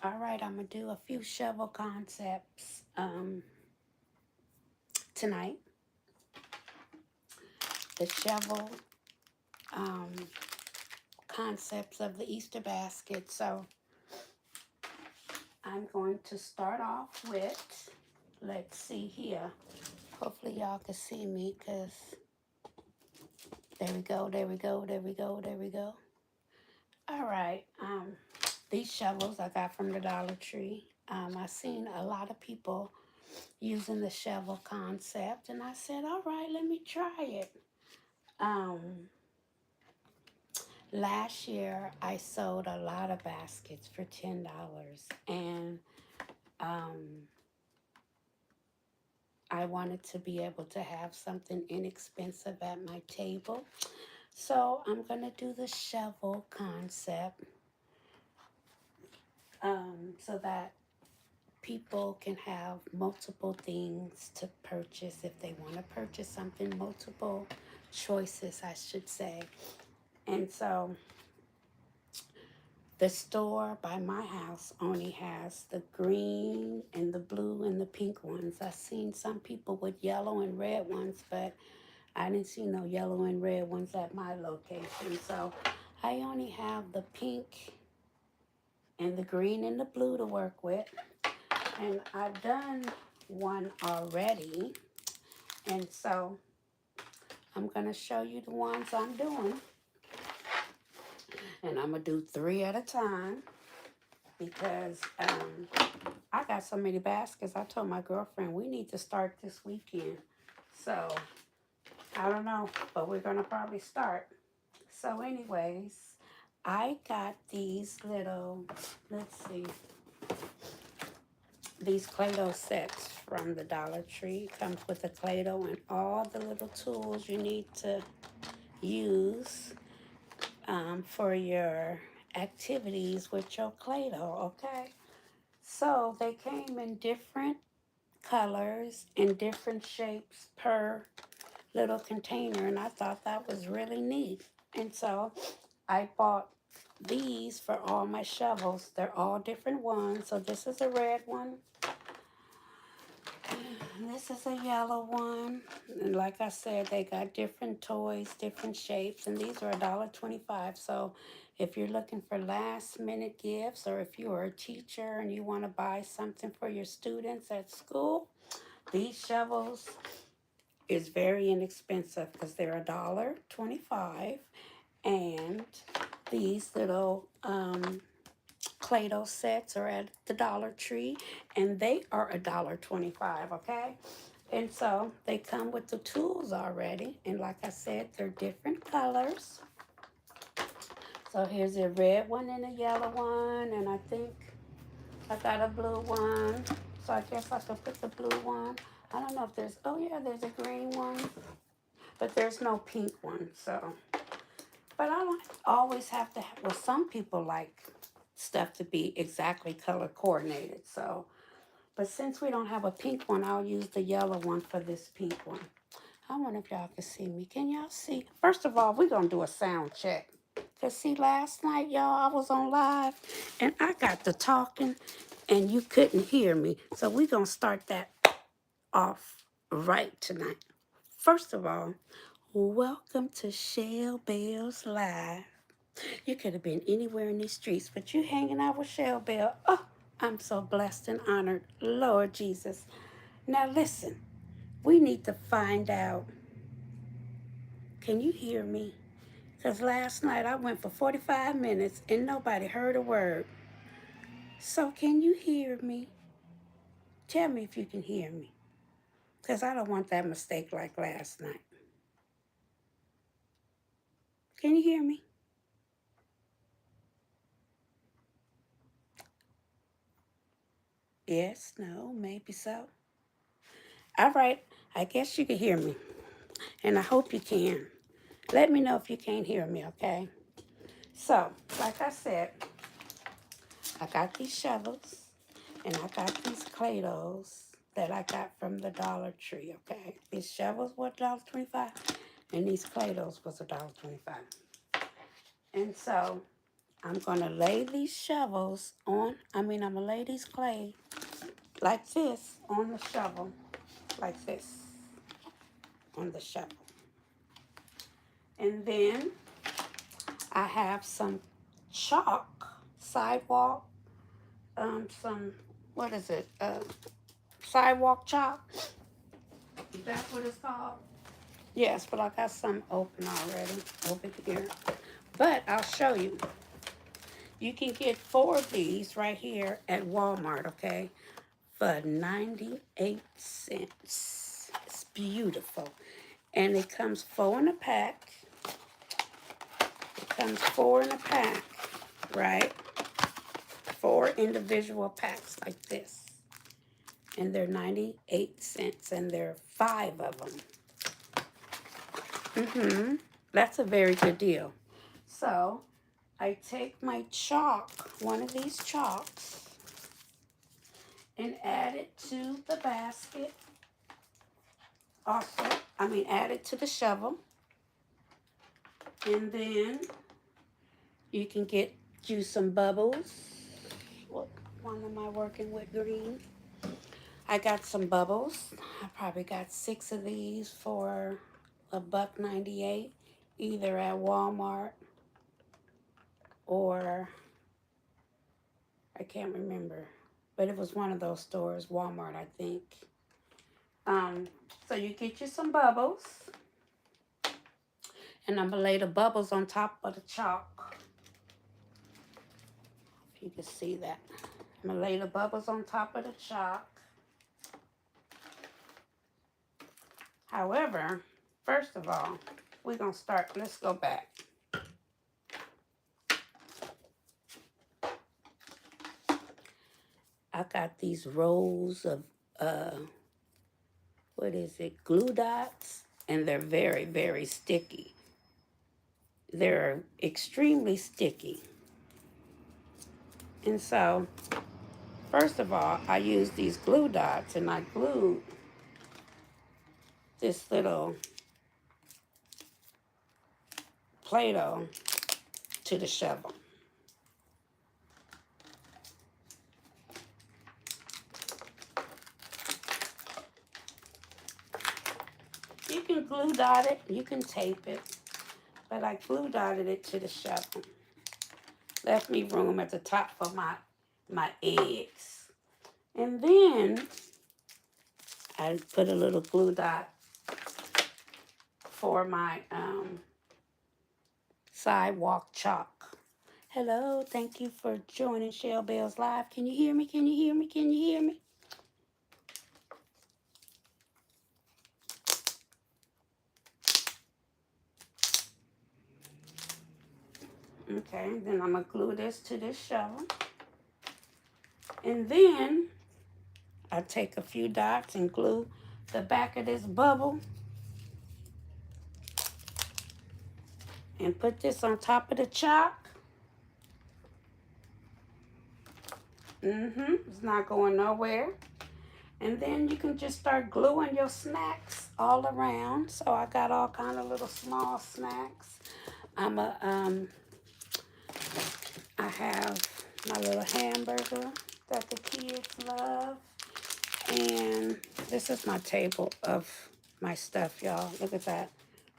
All right, I'm gonna do a few shovel concepts tonight. The shovel um, concepts of the Easter basket. So I'm going to start off with, let's see here. Hopefully y'all can see me, because there we go, there we go, there we go, there we go. All right, these shovels I got from the Dollar Tree. I've seen a lot of people using the shovel concept, and I said, all right, let me try it. Um, Last year I sold a lot of baskets for $10, and um, I wanted to be able to have something inexpensive at my table. So I'm gonna do the shovel concept so that people can have multiple things to purchase if they want to purchase something, multiple choices, I should say. And so the store by my house only has the green and the blue and the pink ones. I've seen some people with yellow and red ones, but I didn't see no yellow and red ones at my location. So I only have the pink and the green and the blue to work with. And I've done one already. And so I'm going to show you the ones I'm doing. And I'm going to do 3 at a time because I got so many baskets. I told my girlfriend we need to start this weekend. So I don't know, but we're going to probably start. So anyways, I got these little, let's see, these Play-Doh sets from the Dollar Tree. It comes with the Play-Doh and all the little tools you need to use for your activities with your Play-Doh, okay? So they came in different colors and different shapes per little container, and I thought that was really neat. And so I bought these for all my shovels. They're all different ones. So this is a red one. This is a yellow one. And like I said, they got different toys, different shapes, and these are $1.25. So if you're looking for last minute gifts, or if you are a teacher and you want to buy something for your students at school, these shovels is very inexpensive because they're $1.25. And these little Play-Doh sets are at the Dollar Tree, and they are $1.25, okay? And so they come with the tools already, and like I said, they're different colors. So here's a red one and a yellow one, and I think I got a blue one. So I guess I should put the blue one. I don't know if there's, oh yeah, there's a green one, but there's no pink one, so. But I don't always have to, well, some people like stuff to be exactly color coordinated, so. But since we don't have a pink one, I'll use the yellow one for this pink one. I wonder if y'all can see me. Can y'all see? First of all, we're going to do a sound check. Because see, last night, y'all, I was on live, and I got to talking, and you couldn't hear me. So we're going to start that off right tonight. First of all, welcome to Shell Bells Live. You could have been anywhere in these streets, but you hanging out with Shell Bell. Oh, I'm so blessed and honored, Lord Jesus. Now listen, we need to find out. Can you hear me? Because last night I went for 45 minutes and nobody heard a word. So can you hear me? Tell me if you can hear me. Because I don't want that mistake like last night. Can you hear me? Yes, no, maybe so. All right, I guess you can hear me. And I hope you can. Let me know if you can't hear me, okay? So, like I said, I got these shovels and I got these Play-Dohs that I got from the Dollar Tree, okay? These shovels were $1.25 and these Play-Dohs was $1.25. And so I'm going to lay these shovels on, I'm going to lay these clay like this on the shovel, like this on the shovel. And then I have some chalk, sidewalk, some, what is it, sidewalk chalk. Is that what it's called? Yes, but I got some open already over here. But I'll show you. You can get 4 of these right here at Walmart, okay, for 98 cents. It's beautiful. And it comes 4 in a pack. It comes 4 in a pack, right? 4 individual packs like this. And they're 98 cents, and there are 5 of them. That's a very good deal. So I take my chalk, one of these chalks, and add it to the basket. Also, add it to the shovel. And then you can get you some bubbles. What one am I working with? Green. I got some bubbles. I probably got 6 of these for $1.98, either at Walmart or I can't remember, but it was one of those stores, Walmart, I think. So you get you some bubbles, and I'm gonna lay the bubbles on top of the chalk. If you can see that, I'm gonna lay the bubbles on top of the chalk. However, first of all, we're gonna start. Let's go back. I got these rolls of what is it, glue dots, and they're very, very sticky. They're extremely sticky. And so, first of all, I used these glue dots, and I glued this little Play-Doh to the shovel. You can glue dot it, you can tape it, but I glue dotted it to the shovel. Left me room at the top for my eggs. And then I put a little glue dot for my sidewalk chalk. Hello, thank you for joining Shell Bells Live. Can you hear me? Can you hear me? Can you hear me? Okay, then I'm going to glue this to this shovel. And then I take a few dots and glue the back of this bubble and put this on top of the chalk. It's not going nowhere. And then you can just start gluing your snacks all around. So I got all kind of little small snacks. I have my little hamburger that the kids love. And this is my table of my stuff, y'all. Look at that.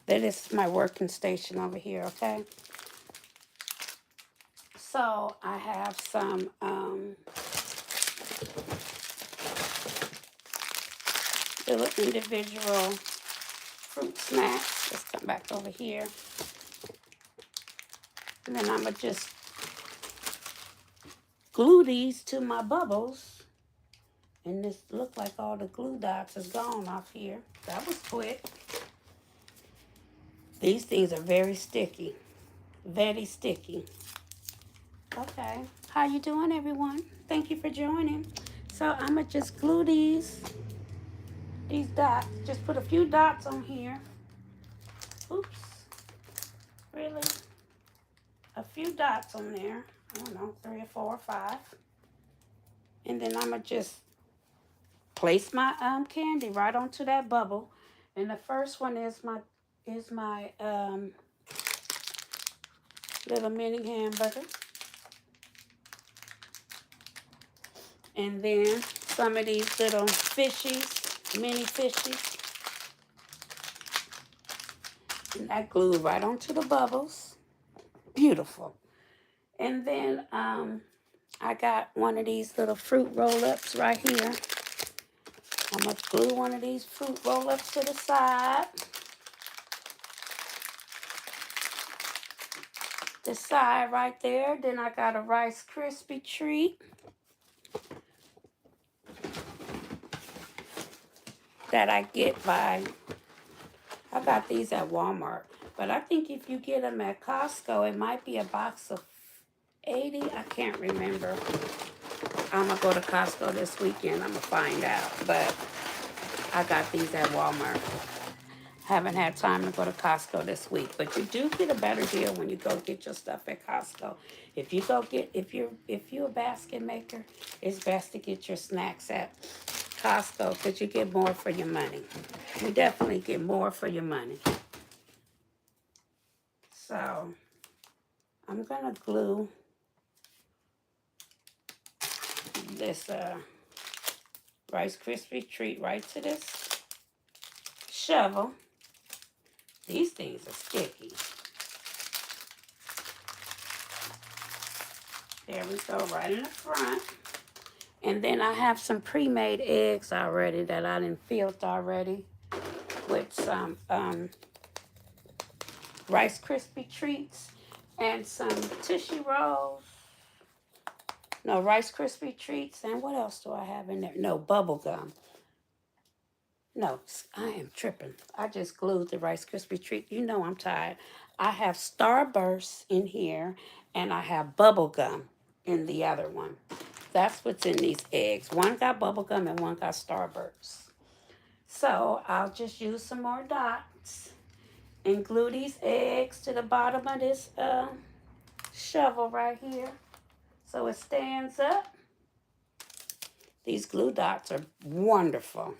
That is my working station over here, okay? So I have some little individual fruit snacks. Let's come back over here. And then I'm going to just glue these to my bubbles. And this look like all the glue dots is gone off here. That was quick. These things are very sticky. Very sticky. Okay. How you doing, everyone? Thank you for joining. So I'm going to just glue these dots. Just put a few dots on here. Oops. Really? A few dots on there. I don't know, 3 or 4 or 5. And then I'm going to just place my candy right onto that bubble. And the first one is my little mini hamburger. And then some of these little fishies, mini fishies. And that glue right onto the bubbles. Beautiful. And then I got one of these little fruit roll-ups right here. I'm going to glue one of these fruit roll-ups to the side. The side right there. Then I got a Rice Krispie treat that I get by, I got these at Walmart. But I think if you get them at Costco, it might be a box of 80. I can't remember. I'm going to go to Costco this weekend. I'm going to find out. But I got these at Walmart. Haven't had time to go to Costco this week, but you do get a better deal when you go get your stuff at Costco. If you go get, if you're a basket maker, it's best to get your snacks at Costco because you get more for your money. You definitely get more for your money. So I'm gonna glue this Rice Krispie treat right to this shovel. These things are sticky. There we go, right in the front. And then I have some pre-made eggs already that I done filled already with some Rice Krispie treats and some Tushy Rolls. No, Rice Krispie treats. And what else do I have in there? No, bubble gum. No, I am tripping. I just glued the Rice Krispie treat. You know I'm tired. I have Starburst in here, and I have bubble gum in the other one. That's what's in these eggs. One got bubble gum and one got Starburst. So I'll just use some more dots and glue these eggs to the bottom of this shovel right here so it stands up. These glue dots are wonderful.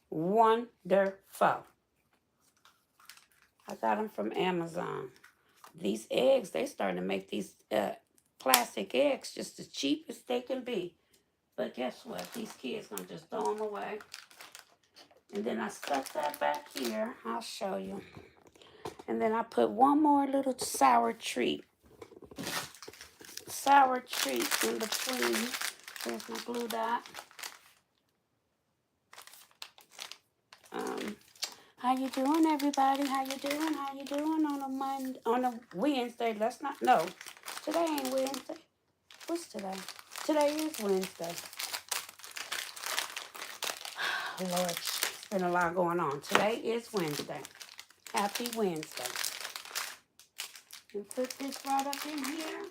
Wonderful. I got them from Amazon. These eggs, they starting to make these plastic eggs just as cheap as they can be. But guess what? These kids gonna just throw them away. And then I stuck that back here. I'll show you. And then I put one more little sour treat. Sour treat in between. There's my glue dot. How you doing, everybody? How you doing? How you doing on a Monday, on a Wednesday? Let's not, no. Today ain't Wednesday. What's today? Today is Wednesday. Lord, it's been a lot going on. Today is Wednesday. Happy Wednesday. And put this right up in here.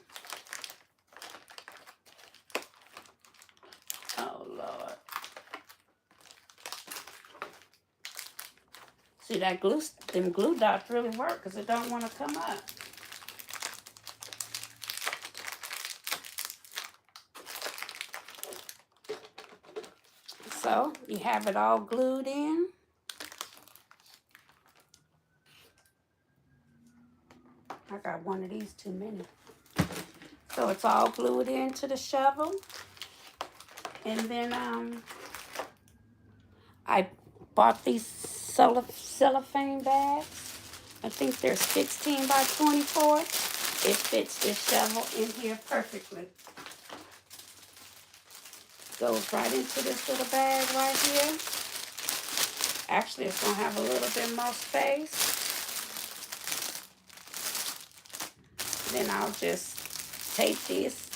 Oh, Lord. See, that glue, them glue dots really work because it don't want to come up. So, you have it all glued in. I got one of these too many. So, it's all glued into the shovel. And then, I bought these cellophane bags. I think they're 16 by 24. It fits this shovel in here perfectly. Goes right into this little bag right here. Actually, it's going to have a little bit more space. Then I'll just tape these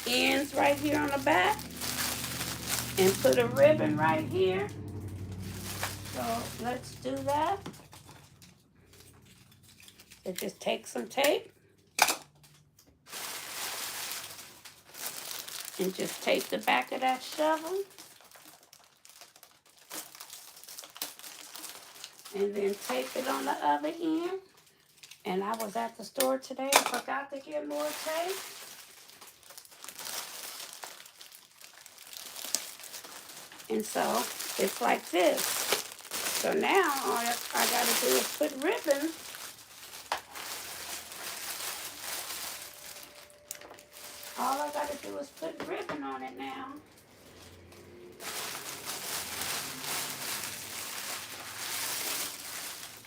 ends right here on the back and put a ribbon right here. So let's do that. So just take some tape and just tape the back of that shovel. And then tape it on the other end. And I was at the store today and forgot to get more tape. And so it's like this. So now all I got to do is put ribbon All I gotta do is put ribbon on it now.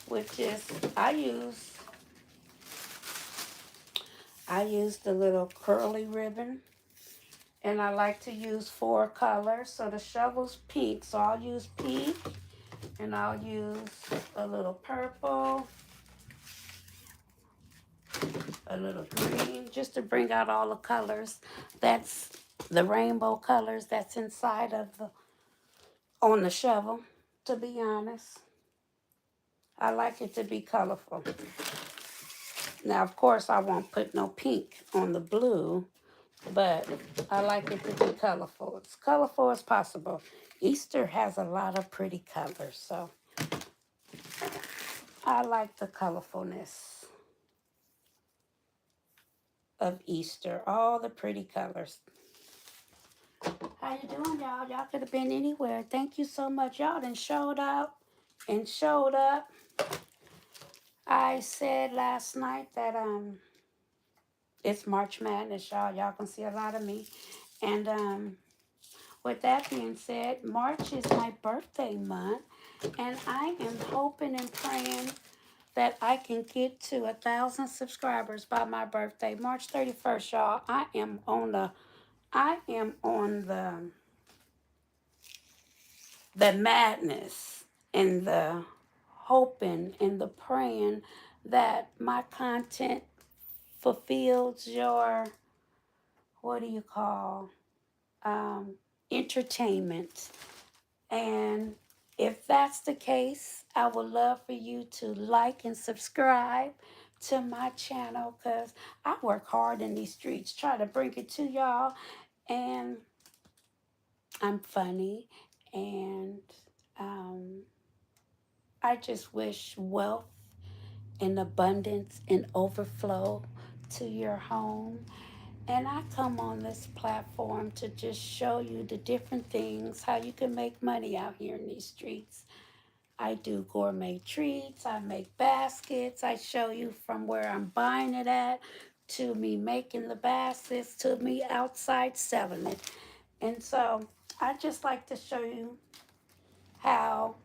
Which is, I use the little curly ribbon. And I like to use 4 colors. So the shovel's pink. So I'll use pink. And I'll use a little purple. A little green. Just to bring out all the colors. That's the rainbow colors that's inside of on the shovel. To be honest. I like it to be colorful. Now, of course, I won't put no pink on the blue, but I like it to be colorful. As colorful as possible. Easter has a lot of pretty colors, so I like the colorfulness of Easter. All the pretty colors. How you doing, y'all? Y'all could have been anywhere. Thank you so much. Y'all done showed up and showed up. I said last night that it's March Madness, y'all. Y'all can see a lot of me. And with that being said, March is my birthday month, and I am hoping and praying that I can get to 1,000 subscribers by my birthday, March 31st, y'all. I am on the madness and the hoping and the praying that my content fulfills your, what do you call, entertainment. And if that's the case, I would love for you to like and subscribe to my channel, because I work hard in these streets try to bring it to y'all. And I'm funny. And I just wish wealth and abundance and overflow to your home. And I come on this platform to just show you the different things, how you can make money out here in these streets. I do gourmet treats, I make baskets, I show you from where I'm buying it at, to me making the baskets, to me outside selling it. And so I just like to show you how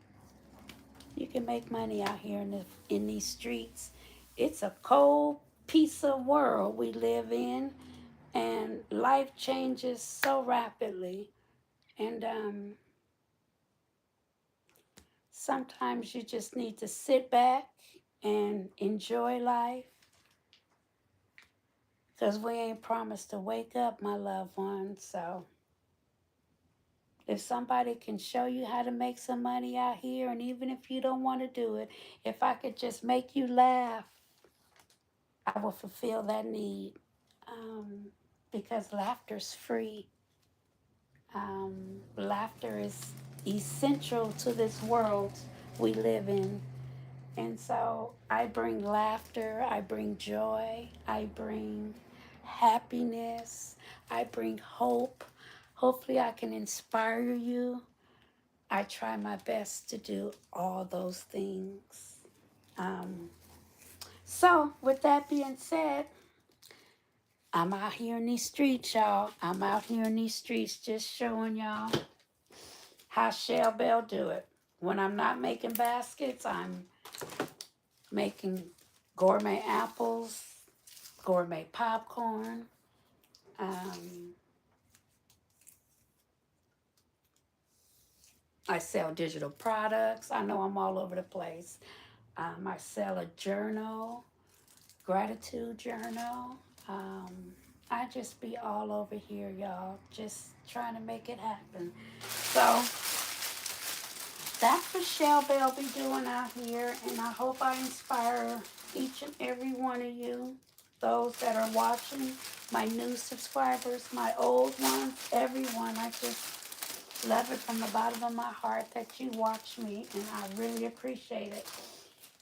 you can make money out here in these streets. It's a cold piece of world we live in, and life changes so rapidly. And sometimes you just need to sit back and enjoy life, because we ain't promised to wake up, my loved ones. So if somebody can show you how to make some money out here, and even if you don't want to do it, if I could just make you laugh, I will fulfill that need, because laughter's free. Laughter is essential to this world we live in. And so I bring laughter, I bring joy, I bring happiness, I bring hope. Hopefully, I can inspire you. I try my best to do all those things. So, with that being said, I'm out here in these streets, y'all. I'm out here in these streets just showing y'all how Shell Bell do it. When I'm not making baskets, I'm making gourmet apples, gourmet popcorn. I sell digital products. I know I'm all over the place. I sell a journal, gratitude journal. I just be all over here, y'all, just trying to make it happen. So that's what Shell Bell be doing out here, and I hope I inspire each and every one of you, those that are watching, my new subscribers, my old ones, everyone. I just love it from the bottom of my heart that you watch me, and I really appreciate it.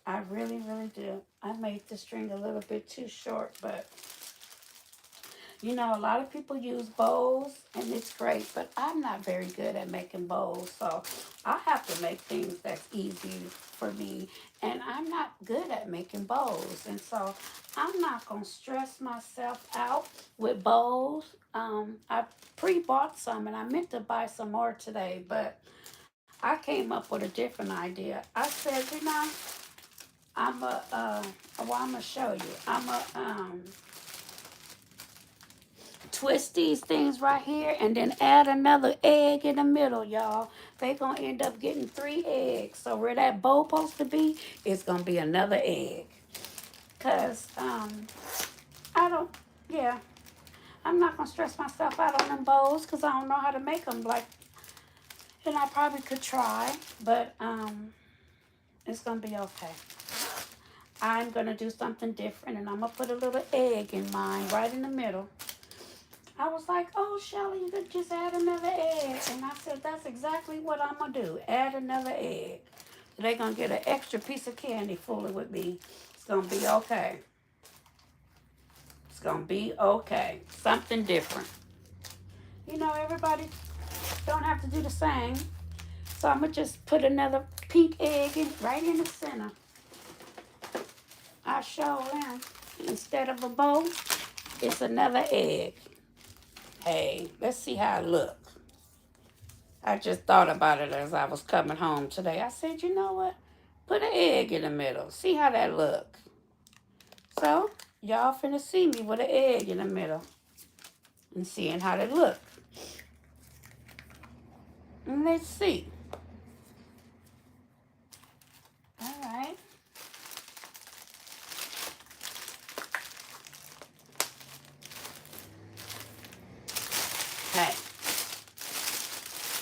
I really, really do. I made the string a little bit too short, but you know, a lot of people use bows, and it's great, but I'm not very good at making bows, so I have to make things that's easy for me, and I'm not good at making bows, and so I'm not gonna stress myself out with bows. I pre-bought some, and I meant to buy some more today, but I came up with a different idea. I said, I'm a well, I'm gonna show you. I'm a twist these things right here and then add another egg in the middle, y'all. They gonna end up getting 3 eggs. So where that bowl supposed to be, it's gonna be another egg. Cause I don't, yeah, I'm not gonna stress myself out on them bowls because I don't know how to make them like, and I probably could try, but it's gonna be okay. I'm gonna do something different, and I'm gonna put a little egg in mine right in the middle. I was like, oh, Shelly, you could just add another egg. And I said, that's exactly what I'm going to do. Add another egg. They're going to get an extra piece of candy fooling with me. It's going to be okay. It's going to be okay. Something different. You know, everybody don't have to do the same. So I'm going to just put another pink egg right in the center. I show them. Instead of a bow, it's another egg. Hey, let's see how it looks. I just thought about it as I was coming home today. I said, you know what? Put an egg in the middle. See how that look. So, y'all finna see me with an egg in the middle. And seeing how that look. And let's see. Alright. Hey.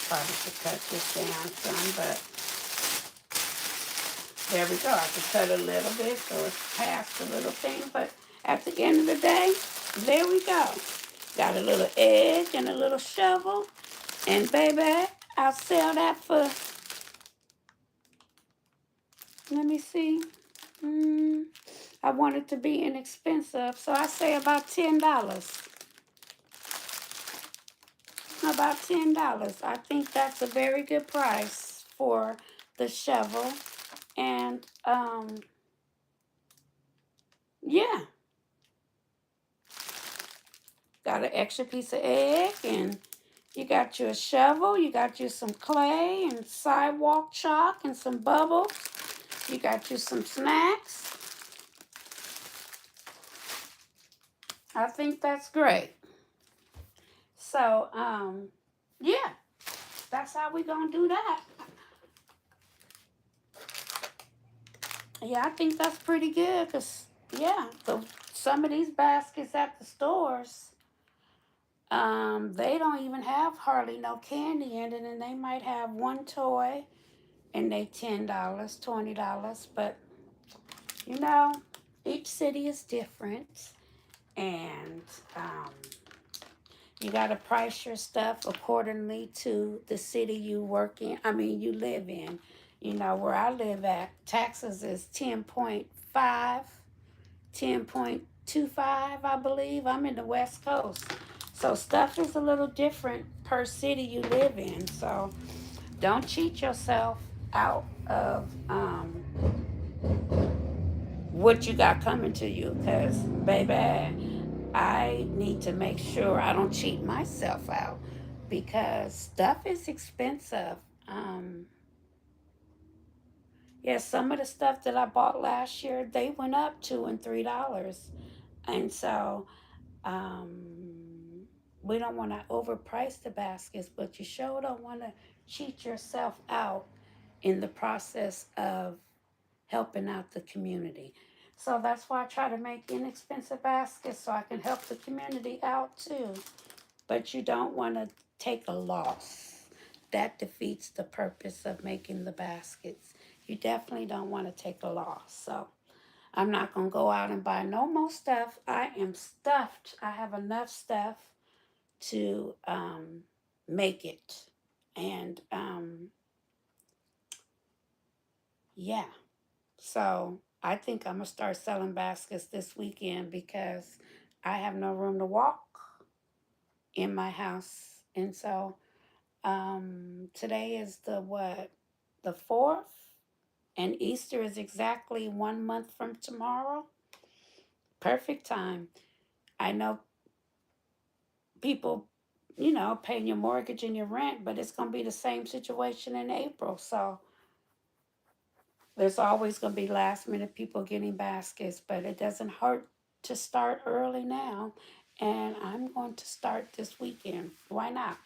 Probably should cut this down some, but there we go. I can cut a little bit so it's past the little thing. But at the end of the day, there we go. Got a little egg and a little shovel. And baby, I'll sell that for, let me see. I want it to be inexpensive, so I say about $10. About $10. I think that's a very good price for the shovel. And yeah, got an extra piece of egg, and you got you a shovel, you got you some clay and sidewalk chalk and some bubbles. You got you some snacks. I think that's great. So, yeah, that's how we gonna do that. Yeah, I think that's pretty good because, yeah, some of these baskets at the stores, they don't even have hardly no candy in it, and they might have one toy and they $10, $20. But, you know, each city is different, and you got to price your stuff accordingly to the city you work in. I mean, you live in. You know, where I live at, taxes is 10.5, 10.25, I believe. I'm in the West Coast. So stuff is a little different per city you live in. So don't cheat yourself out of what you got coming to you. Because, baby, I need to make sure I don't cheat myself out because stuff is expensive. Um, yeah, some of the stuff that I bought last year, they went up $2 and $3. And so we don't want to overprice the baskets, but you sure don't want to cheat yourself out in the process of helping out the community. So that's why I try to make inexpensive baskets so I can help the community out too. But you don't want to take a loss. That defeats the purpose of making the baskets. You definitely don't want to take a loss. So I'm not going to go out and buy no more stuff. I am stuffed. I have enough stuff to make it. And yeah. So I think I'm going to start selling baskets this weekend because I have no room to walk in my house. And so today is the what? The 4th? And Easter is exactly 1 month from tomorrow. Perfect time. I know people, paying your mortgage and your rent, but it's going to be the same situation in April. So there's always going to be last minute people getting baskets, but it doesn't hurt to start early now. And I'm going to start this weekend. Why not?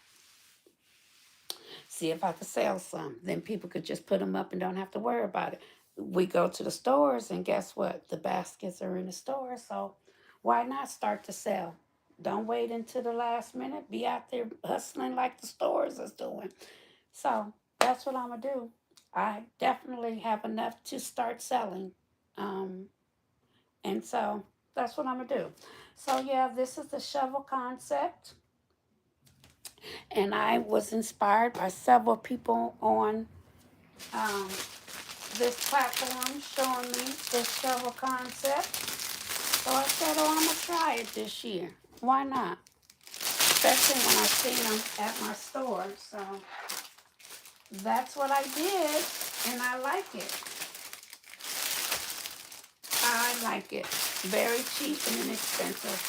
See if I could sell some. Then people could just put them up and don't have to worry about it. We go to the stores, and guess what? The baskets are in the store. So why not start to sell? Don't wait until the last minute. Be out there hustling like the stores is doing. So that's what I'm going to do. I definitely have enough to start selling. Um, and so that's what I'm going to do. So, yeah, this is the shovel concept. And I was inspired by several people on um, this platform showing me this shovel concept. So I said, oh, I'm going to try it this year. Why not? Especially when I seen them at my store. So that's what I did, and I like it. I like it. Very cheap and inexpensive.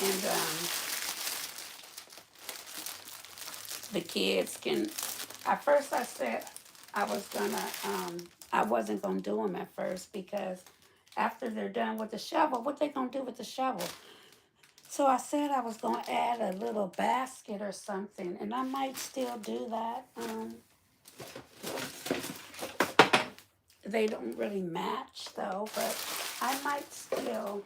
And the kids can, at first I said I wasn't gonna do them at first because after they're done with the shovel, what they gonna do with the shovel? So I said I was gonna add a little basket or something, and I might still do that. They don't really match though, but I might still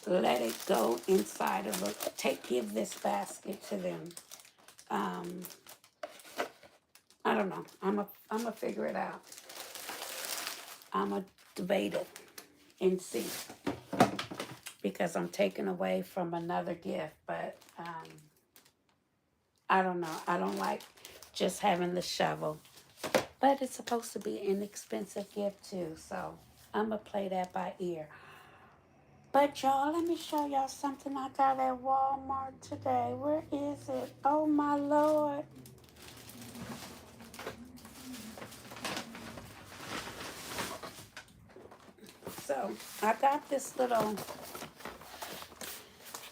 let it go inside of give this basket to them. Um, I don't know. I'm a figure it out. I'm a debate it and see because I'm taking away from another gift. But I don't know. I don't like just having the shovel. But it's supposed to be an inexpensive gift too. So I'm going to play that by ear. But y'all, let me show y'all something I got at Walmart today. Where is it? Oh my Lord. So I got this little,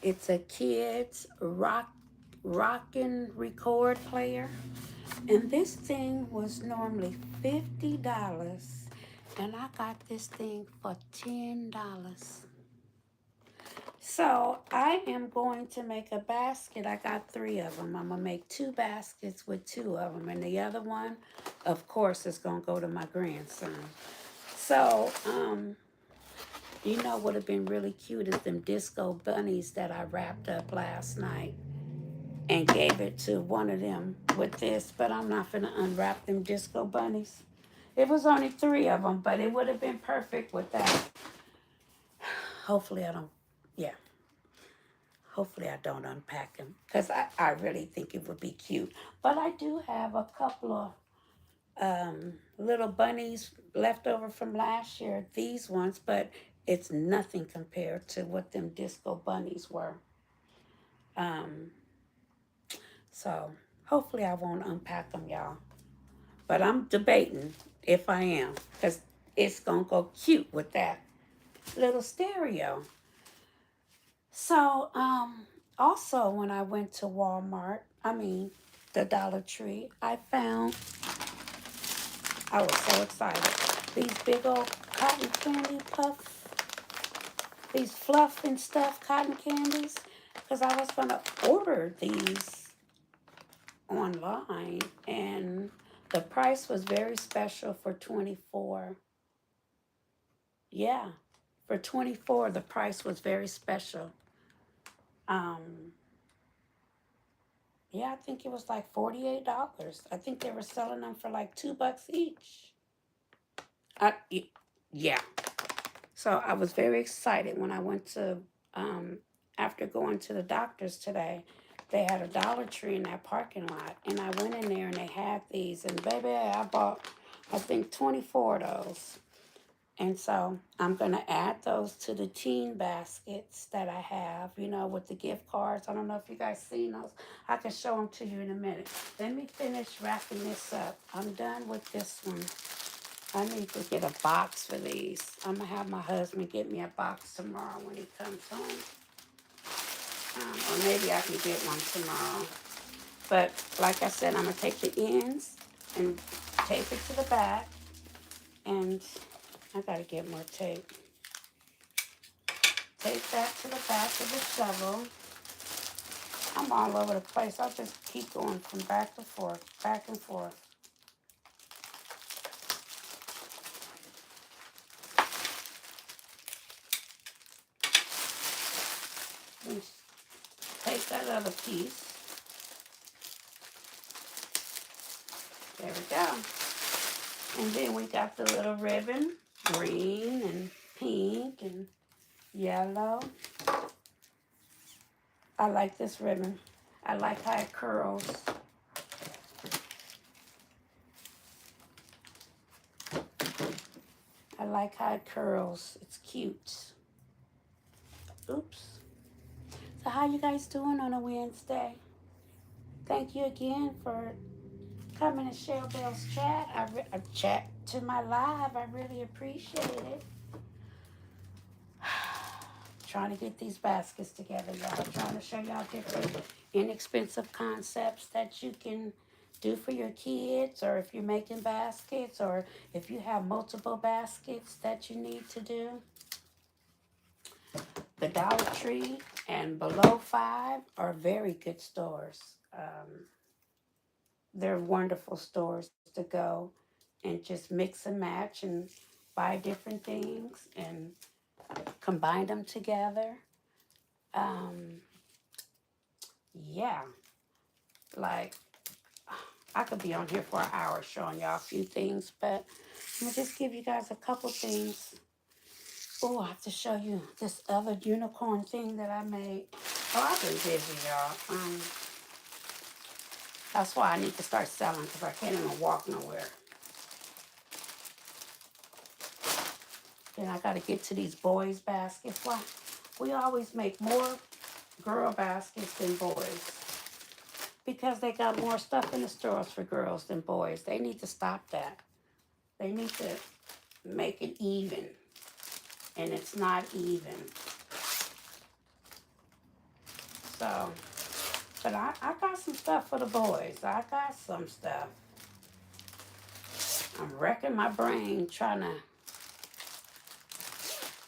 it's a kid's rockin' record player. And this thing was normally $50. And I got this thing for $10. So I am going to make a basket. I got 3 of them. I'm going to make 2 baskets with 2 of them. And the other one, of course, is going to go to my grandson. So, what would have been really cute is them disco bunnies that I wrapped up last night and gave it to one of them with this. But I'm not going to unwrap them disco bunnies. It was only 3 of them, but it would have been perfect with that. Hopefully I don't unpack them because I really think it would be cute. But I do have a couple of little bunnies left over from last year, these ones, but it's nothing compared to what them disco bunnies were. So hopefully I won't unpack them, y'all. But I'm debating if I am because it's going to go cute with that little stereo. So, also when I went to the Dollar Tree, I was so excited. These big old cotton candy these fluff and stuff cotton candies, because I was going to order these online, and the price was very special for 24. Yeah, for 24, the price was very special. Yeah, I think it was like $48. I think they were selling them for like $2 each. Yeah. So I was very excited when I went to, after going to the doctor's today, they had a Dollar Tree in that parking lot. And I went in there and they had these. And baby, I bought, I think, 24 of those. And so I'm going to add those to the teen baskets that I have, you know, with the gift cards. I don't know if you guys seen those. I can show them to you in a minute. Let me finish wrapping this up. I'm done with this one. I need to get a box for these. I'm going to have my husband get me a box tomorrow when he comes home. Or maybe I can get one tomorrow. But like I said, I'm going to take the ends and tape it to the back. And I got to get more tape. Tape that to the back of the shovel. I'm all over the place. I'll just keep going from back to forth, back and forth. And take that other piece. There we go. And then we got the little ribbon, green and pink and yellow. I like this ribbon. I like how it curls. I like how it curls. It's cute. Oops. So how you guys doing on a Wednesday? Thank you again for coming to Cheryl Bell's chat. I chat to my live. I really appreciate it. Trying to get these baskets together, y'all. Trying to show y'all different inexpensive concepts that you can do for your kids, or if you're making baskets, or if you have multiple baskets that you need to do. The Dollar Tree and Below 5 are very good stores. They're wonderful stores to go and just mix and match and buy different things and combine them together. Yeah, like I could be on here for an hour showing y'all a few things, but I'm gonna just give you guys a couple things. Oh, I have to show you this other unicorn thing that I made. Oh, I've been busy, y'all. That's why I need to start selling, because I can't even walk nowhere. Then I got to get to these boys' baskets. Why? We always make more girl baskets than boys, because they got more stuff in the stores for girls than boys. They need to stop that. They need to make it even, and it's not even. So, but I got some stuff for the boys. I got some stuff. I'm wrecking my brain trying to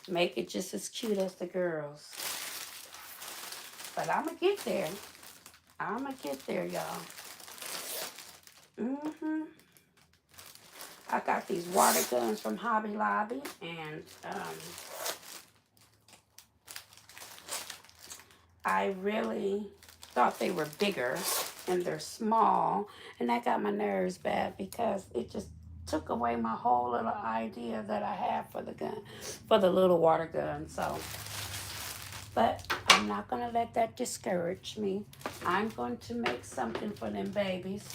make it just as cute as the girls. But I'm going to get there. I'm going to get there, y'all. I got these water guns from Hobby Lobby, and I really thought they were bigger, and they're small, and that got my nerves bad because it just took away my whole little idea that I have for the gun, for the little water gun. So, but I'm not going to let that discourage me. I'm going to make something for them babies.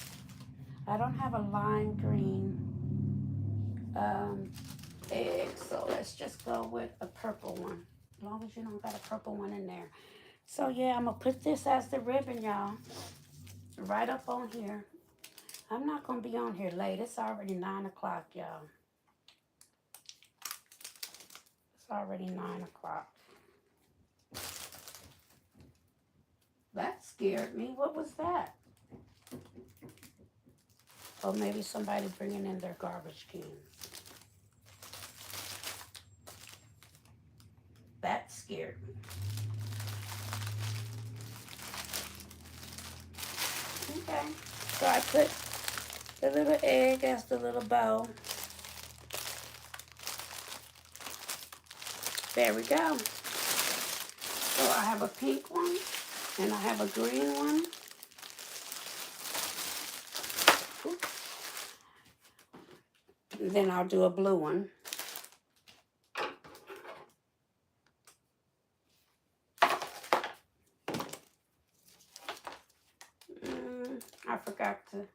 I don't have a lime green egg, so let's just go with a purple one, as long as you don't got a purple one in there. So yeah, I'm gonna put this as the ribbon, y'all, right up on here. I'm not gonna be on here late. It's already 9 o'clock, y'all. It's already 9 o'clock. That scared me. What was that? Or maybe somebody bringing in their garbage cans. That scared me. Okay, so I put the little egg as the little bow. There we go. So I have a pink one and I have a green one. And then I'll do a blue one. I forgot to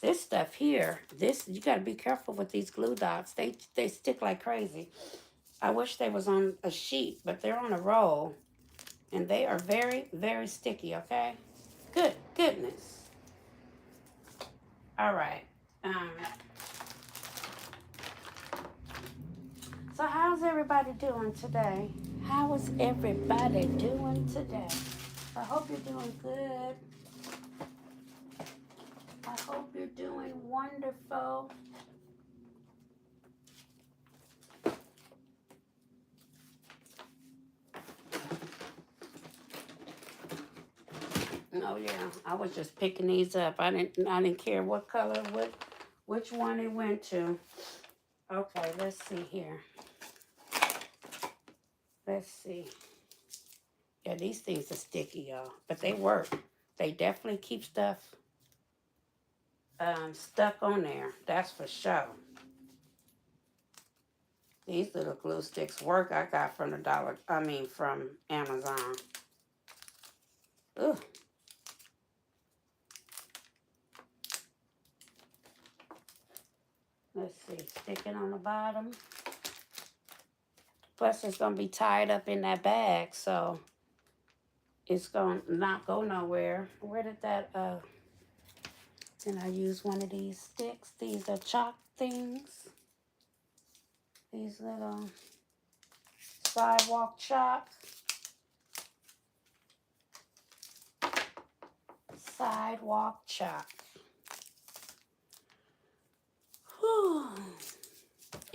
This stuff here, you got to be careful with these glue dots. They stick like crazy. I wish they was on a sheet, but they're on a roll. And they are very, very sticky, okay? Goodness. All right. So how's everybody doing today? How is everybody doing today? I hope you're doing good. I hope you're doing wonderful. Oh yeah, I was just picking these up. I didn't care what color, which one it went to. Okay, let's see here. Let's see. Yeah, these things are sticky, y'all, but they work. They definitely keep stuff stuck on there. That's for sure. These little glue sticks work. I got from from Amazon. Ugh. Let's see, sticking on the bottom. Plus, it's gonna be tied up in that bag, so it's gonna not go nowhere. Where did that? Then I use one of these sticks. These are chalk things. These little sidewalk chalk. Sidewalk chalk. Whew.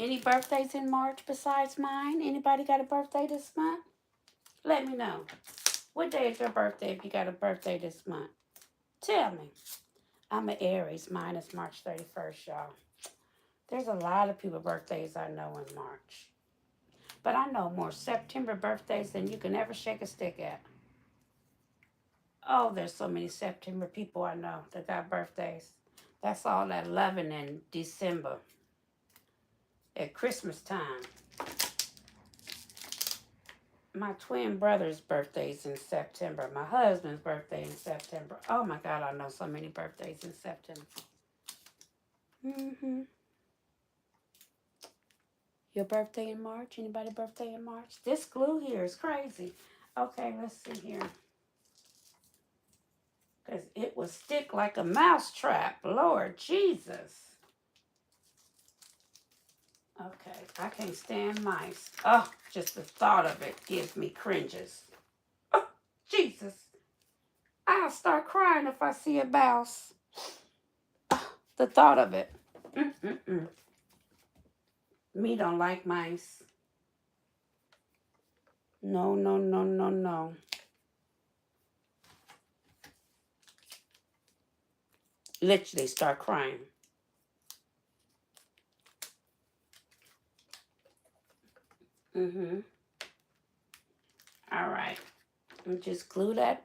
Any birthdays in March besides mine? Anybody got a birthday this month? Let me know. What day is your birthday if you got a birthday this month? Tell me. I'm an Aries. Mine is March 31st, y'all. There's a lot of people birthdays I know in March. But I know more September birthdays than you can ever shake a stick at. Oh, there's so many September people I know that got birthdays. That's all that loving in December. At Christmas time. My twin brother's birthday's in September. My husband's birthday in September. Oh my God, I know so many birthdays in September. Your birthday in March? Anybody birthday in March? This glue here is crazy. Okay, let's see here. Because it will stick like a mouse trap. Lord Jesus. Okay, I can't stand mice. Oh, just the thought of it gives me cringes. Oh, Jesus. I'll start crying if I see a mouse. Oh, the thought of it. Me don't like mice. No, no, no, no, no. Literally start crying. All right. And just glue that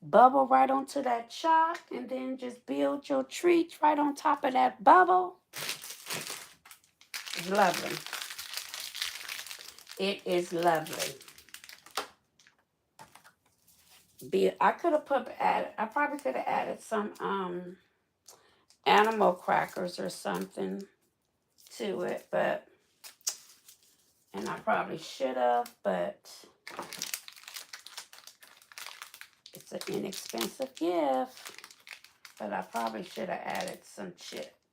bubble right onto that chalk, and then just build your treats right on top of that bubble. It's lovely. It is lovely. I probably could have added some animal crackers or something to it, and I probably should have, but it's an inexpensive gift. But I probably should have added some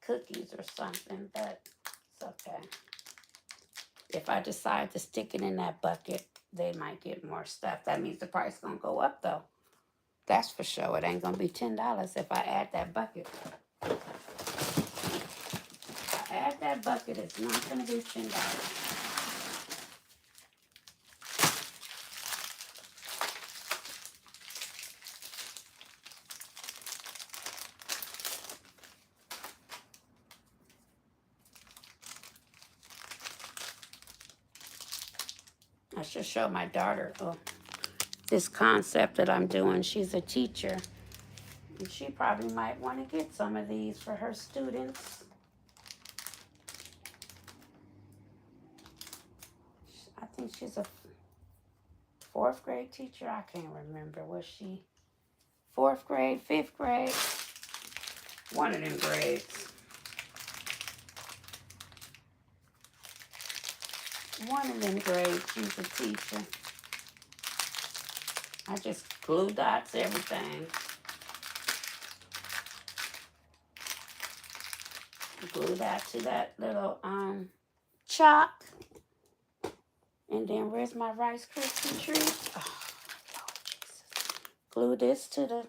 cookies or something, but it's okay. If I decide to stick it in that bucket, they might get more stuff. That means the price is going to go up, though. That's for sure. It ain't going to be $10 if I add that bucket. If I add that bucket, it's not going to be $10. I should show my daughter this concept that I'm doing. She's a teacher. And she probably might want to get some of these for her students. I think she's a 4th grade teacher. I can't remember. Was she 4th grade, 5th grade, one of them grades. One of them grades, she's a teacher. I just glue dots everything. Glue that to that little chalk. And then where's my Rice Krispie treat? Oh, Lord Jesus. Glue this to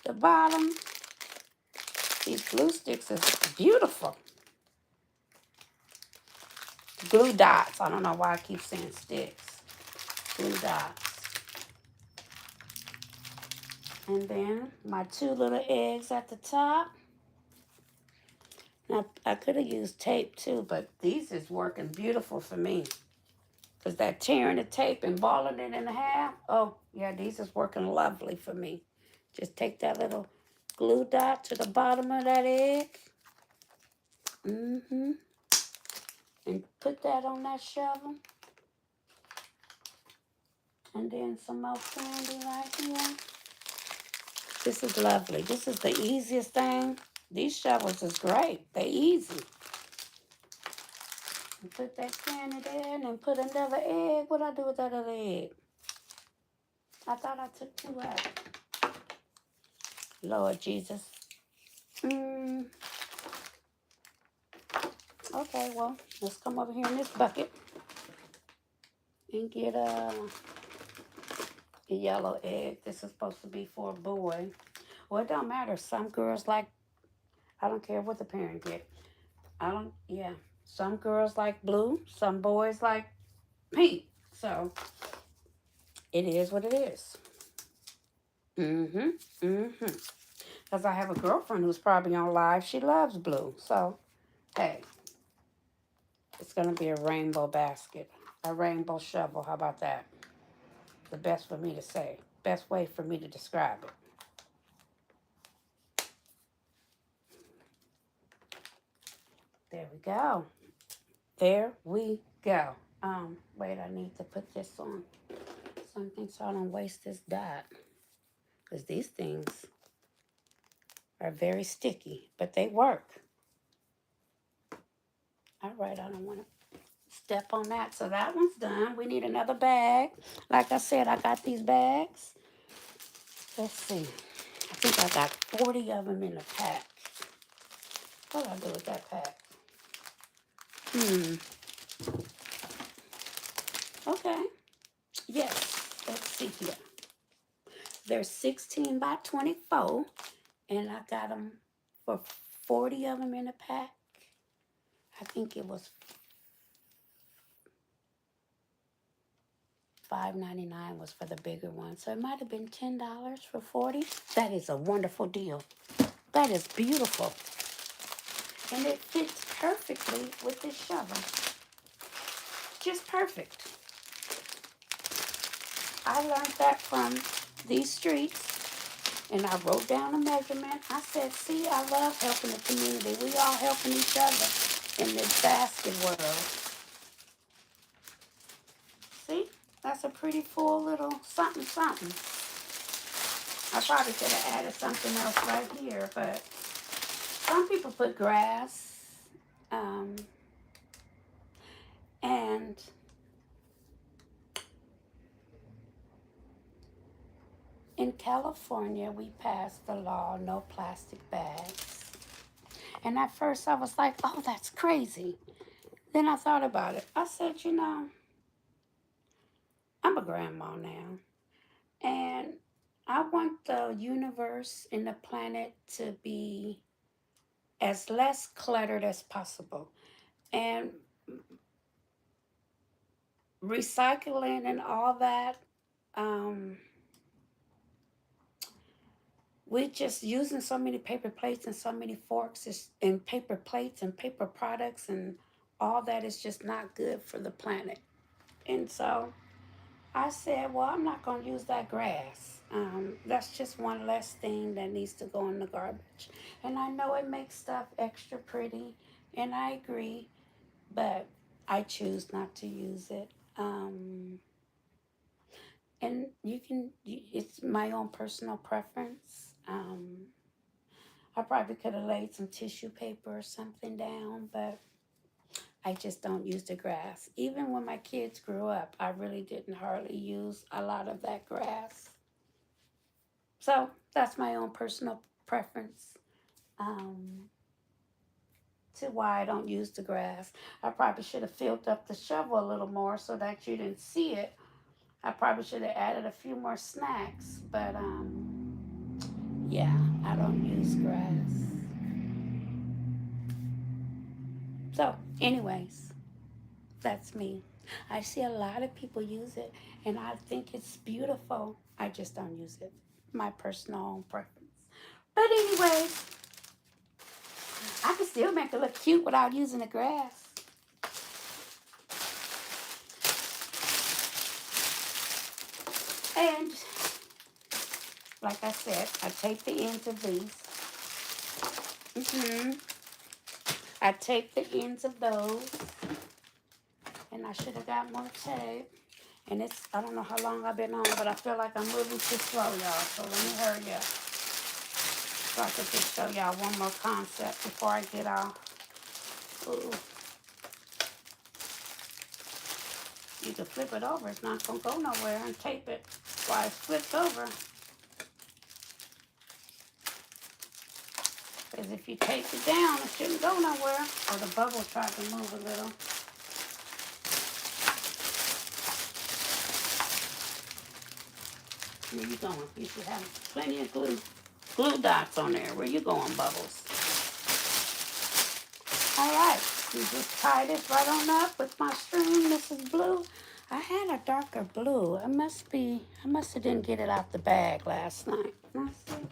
the bottom. These glue sticks are beautiful. Glue dots. I don't know why I keep saying sticks. Glue dots. And then my 2 little eggs at the top. Now, I could have used tape too, but these is working beautiful for me. Because that tearing the tape and balling it in half, oh, yeah, these is working lovely for me. Just take that little glue dot to the bottom of that egg. And put that on that shovel. And then some more candy right here. This is lovely. This is the easiest thing. These shovels is great. They're easy. And put that candy there and then put another egg. What I do with that other egg? I thought I took 2 out. Lord Jesus. Okay, well, let's come over here in this bucket and get a yellow egg. This is supposed to be for a boy. Well, it don't matter. Some girls like, I don't care what the parent get. Some girls like blue. Some boys like pink. So, it is what it is. Because I have a girlfriend who's probably on live. She loves blue. So, hey, it's going to be a rainbow basket. A rainbow shovel. How about that? The best for me to say. Best way for me to describe it. There we go. There we go. Wait, I need to put this on something so I don't waste this dot. Because these things are very sticky, but they work. All right, I don't want to step on that. So that one's done. We need another bag. Like I said, I got these bags. Let's see. I think I got 40 of them in a pack. What do I do with that pack? Okay. Yes. Let's see here. They're 16 by 24. And I got them for 40 of them in a pack. I think it was $5.99 was for the bigger one. So it might have been $10 for 40. That is a wonderful deal. That is beautiful. And it fits perfectly with this shovel. Just perfect. I learned that from these streets. And I wrote down a measurement. I said, see, I love helping the community. We all helping each other in this basket world. See? That's a pretty full little something, something. I probably could have added something else right here, but some people put grass. And in California, we passed the law, no plastic bags. And at first I was like, oh, that's crazy. Then I thought about it. I said, I'm a grandma now. And I want the universe and the planet to be as less cluttered as possible. And recycling and all that, we just using so many paper plates and so many forks and paper plates and paper products and all that is just not good for the planet. And so I said, well, I'm not going to use that grass. That's just one less thing that needs to go in the garbage. And I know it makes stuff extra pretty, and I agree, but I choose not to use it. And it's my own personal preference. I probably could have laid some tissue paper or something down, but I just don't use the grass. Even when my kids grew up, I really didn't hardly use a lot of that grass. So that's my own personal preference, um, to why I don't use the grass. I probably should have filled up the shovel a little more so that you didn't see it. I probably should have added a few more snacks, but yeah, I don't use grass. So, anyways, that's me. I see a lot of people use it, and I think it's beautiful. I just don't use it. My personal preference. But anyways, I can still make it look cute without using the grass. And like I said, I tape the ends of these. I tape the ends of those, and I should have got more tape. And I don't know how long I've been on, but I feel like I'm moving too slow, y'all. So let me hurry up so I can just show y'all one more concept before I get off. Ooh. You can flip it over. It's not going to go nowhere, and tape it while it's flipped over. Because if you tape it down, it shouldn't go nowhere. Or the bubble tried to move a little. Where you going? You should have plenty of glue dots on there. Where you going, Bubbles? All right. You just tie this right on up with my string. This is blue. I had a darker blue. I must have didn't get it out the bag last night. Let's see.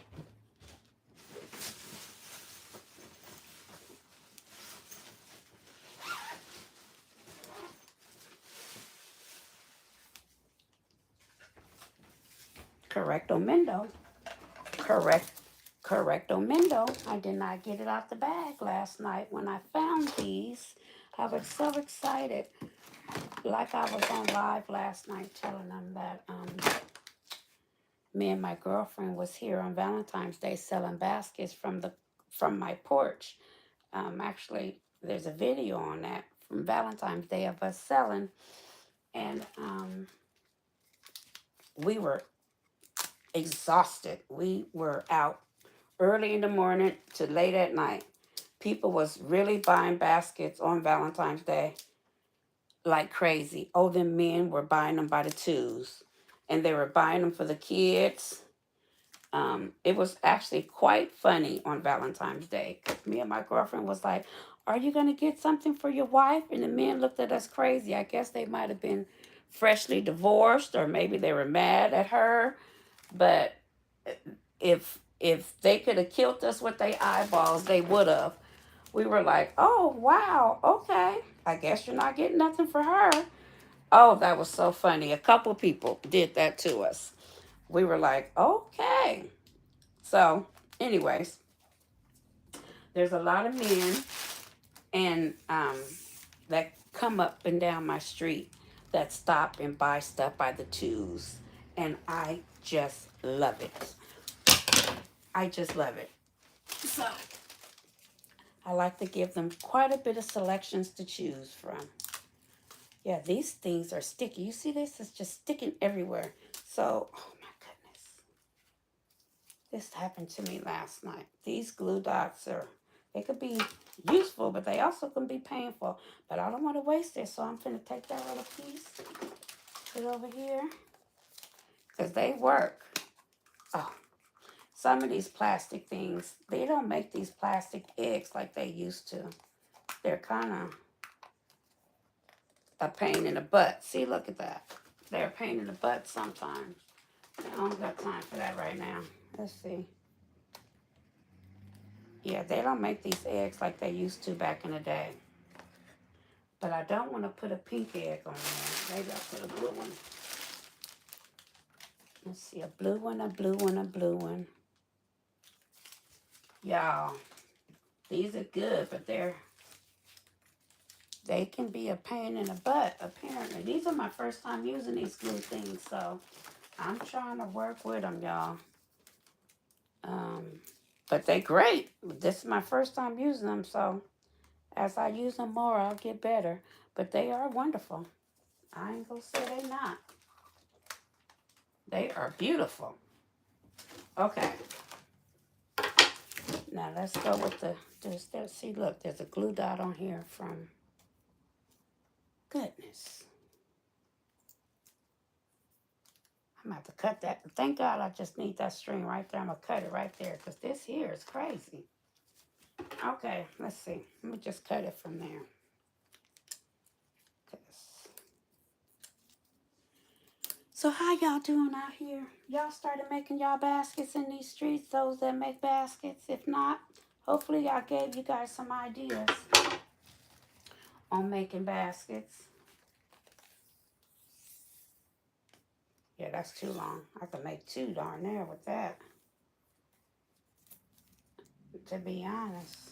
Correctomendo. Correctomendo. I did not get it out the bag last night. When I found these, I was so excited. Like I was on live last night telling them that me and my girlfriend was here on Valentine's Day selling baskets from my porch. Actually, there's a video on that from Valentine's Day of us selling, and we were exhausted. We were out early in the morning to late at night. People was really buying baskets on Valentine's Day like crazy. Oh, the men were buying them by the twos, and they were buying them for the kids. It was actually quite funny on Valentine's Day. 'Cause me and my girlfriend was like, "Are you gonna get something for your wife?" And the men looked at us crazy. I guess they might have been freshly divorced, or maybe they were mad at her. But if they could have killed us with their eyeballs, they would have. We were like, "Oh wow, okay. I guess you're not getting nothing for her." Oh, that was so funny. A couple people did that to us. We were like, "Okay." So, anyways, there's a lot of men and that come up and down my street that stop and buy stuff by the twos, and I just love it. I just love it. So, I like to give them quite a bit of selections to choose from. Yeah, these things are sticky. You see this? It's just sticking everywhere. So, oh my goodness. This happened to me last night. These glue dots they could be useful, but they also can be painful. But I don't want to waste it, so I'm going to take that little piece, put it over here, because they work. Oh, some of these plastic things, they don't make these plastic eggs like they used to. They're kind of a pain in the butt. See, look at that. They're a pain in the butt sometimes. I don't got time for that right now. Let's see. Yeah, they don't make these eggs like they used to back in the day. But I don't want to put a pink egg on there. Maybe I'll put a blue one. Let's see, a blue one, a blue one, a blue one. Y'all, these are good, but they can be a pain in the butt, apparently. These are my first time using these glue things, so I'm trying to work with them, y'all. Um, but they great. This is my first time using them, so as I use them more, I'll get better. But they are wonderful. I ain't gonna say they not. They are beautiful. Okay. Now let's go with see, look, there's a glue dot on here from goodness. I'm going to have to cut that. Thank God I just need that string right there. I'm going to cut it right there because this here is crazy. Okay, let's see. Let me just cut it from there. So how y'all doing out here? Y'all started making y'all baskets in these streets, those that make baskets? If not, hopefully I gave you guys some ideas on making baskets. Yeah, that's too long. I could make two darn there with that, to be honest.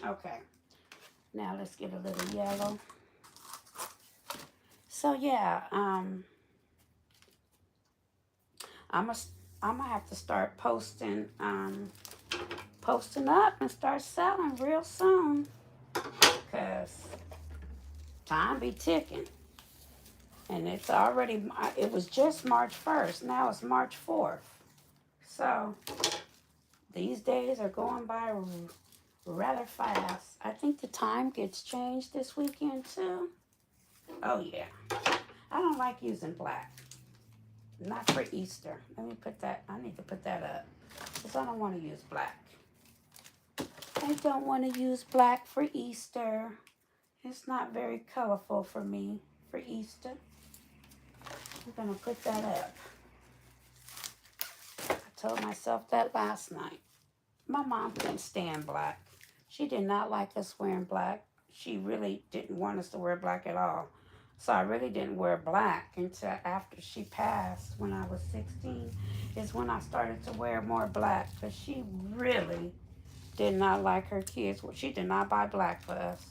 Okay. Now let's get a little yellow. So yeah, I'm gonna have to start posting up and start selling real soon, cause time be ticking, and it was just March 1st. Now it's March 4th, so these days are going by rather fast. I think the time gets changed this weekend too. Oh yeah, I don't like using black. Not for Easter. Let me put that. I need to put that up because I don't want to use black. I don't want to use black for Easter. It's not very colorful for me for Easter. I'm going to put that up. I told myself that last night. My mom couldn't stand black. She did not like us wearing black. She really didn't want us to wear black at all. So I really didn't wear black until after she passed when I was 16 is when I started to wear more black because she really did not like her kids. She did not buy black for us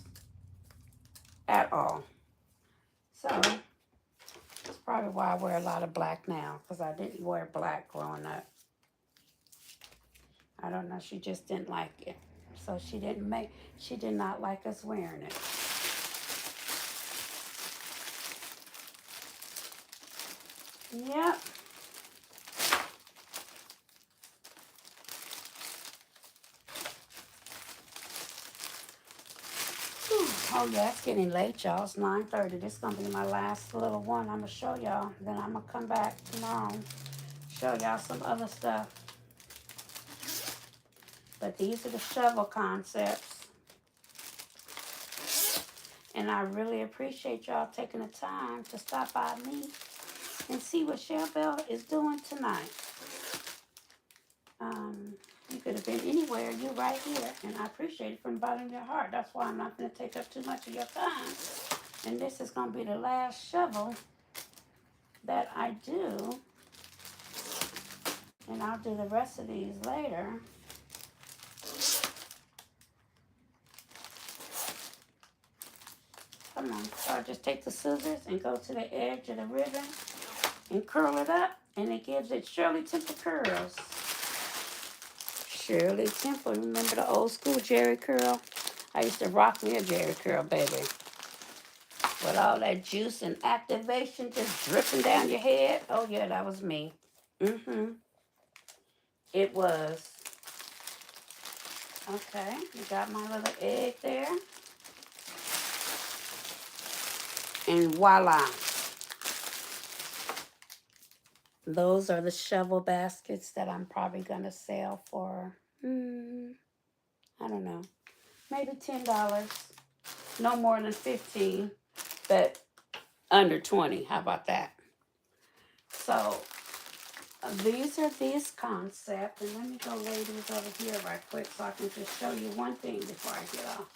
at all. So that's probably why I wear a lot of black now, because I didn't wear black growing up. I don't know, she just didn't like it. So she did not like us wearing it. Yep. Oh yeah, it's getting late, y'all. It's 9:30. This is gonna be my last little one. I'm gonna show y'all. Then I'm gonna come back tomorrow, show y'all some other stuff. But these are the shovel concepts. And I really appreciate y'all taking the time to stop by me and see what Shelbell is doing tonight. You could have been anywhere. You're right here. And I appreciate it from the bottom of your heart. That's why I'm not going to take up too much of your time. And this is going to be the last shovel that I do. And I'll do the rest of these later. Come on. So I just take the scissors and go to the edge of the ribbon and curl it up. And it gives it Shirley Temple curls. Shirley Temple. Remember the old school Jerry curl? I used to rock me a Jerry curl, baby. With all that juice and activation just dripping down your head. Oh, yeah, that was me. It was. Okay, you got my little egg there. And voila. Those are the shovel baskets that I'm probably going to sell for, I don't know, maybe $10. No more than 15, but under 20. How about that? So these are these concepts. And let me go lay these over here right quick so I can just show you one thing before I get off.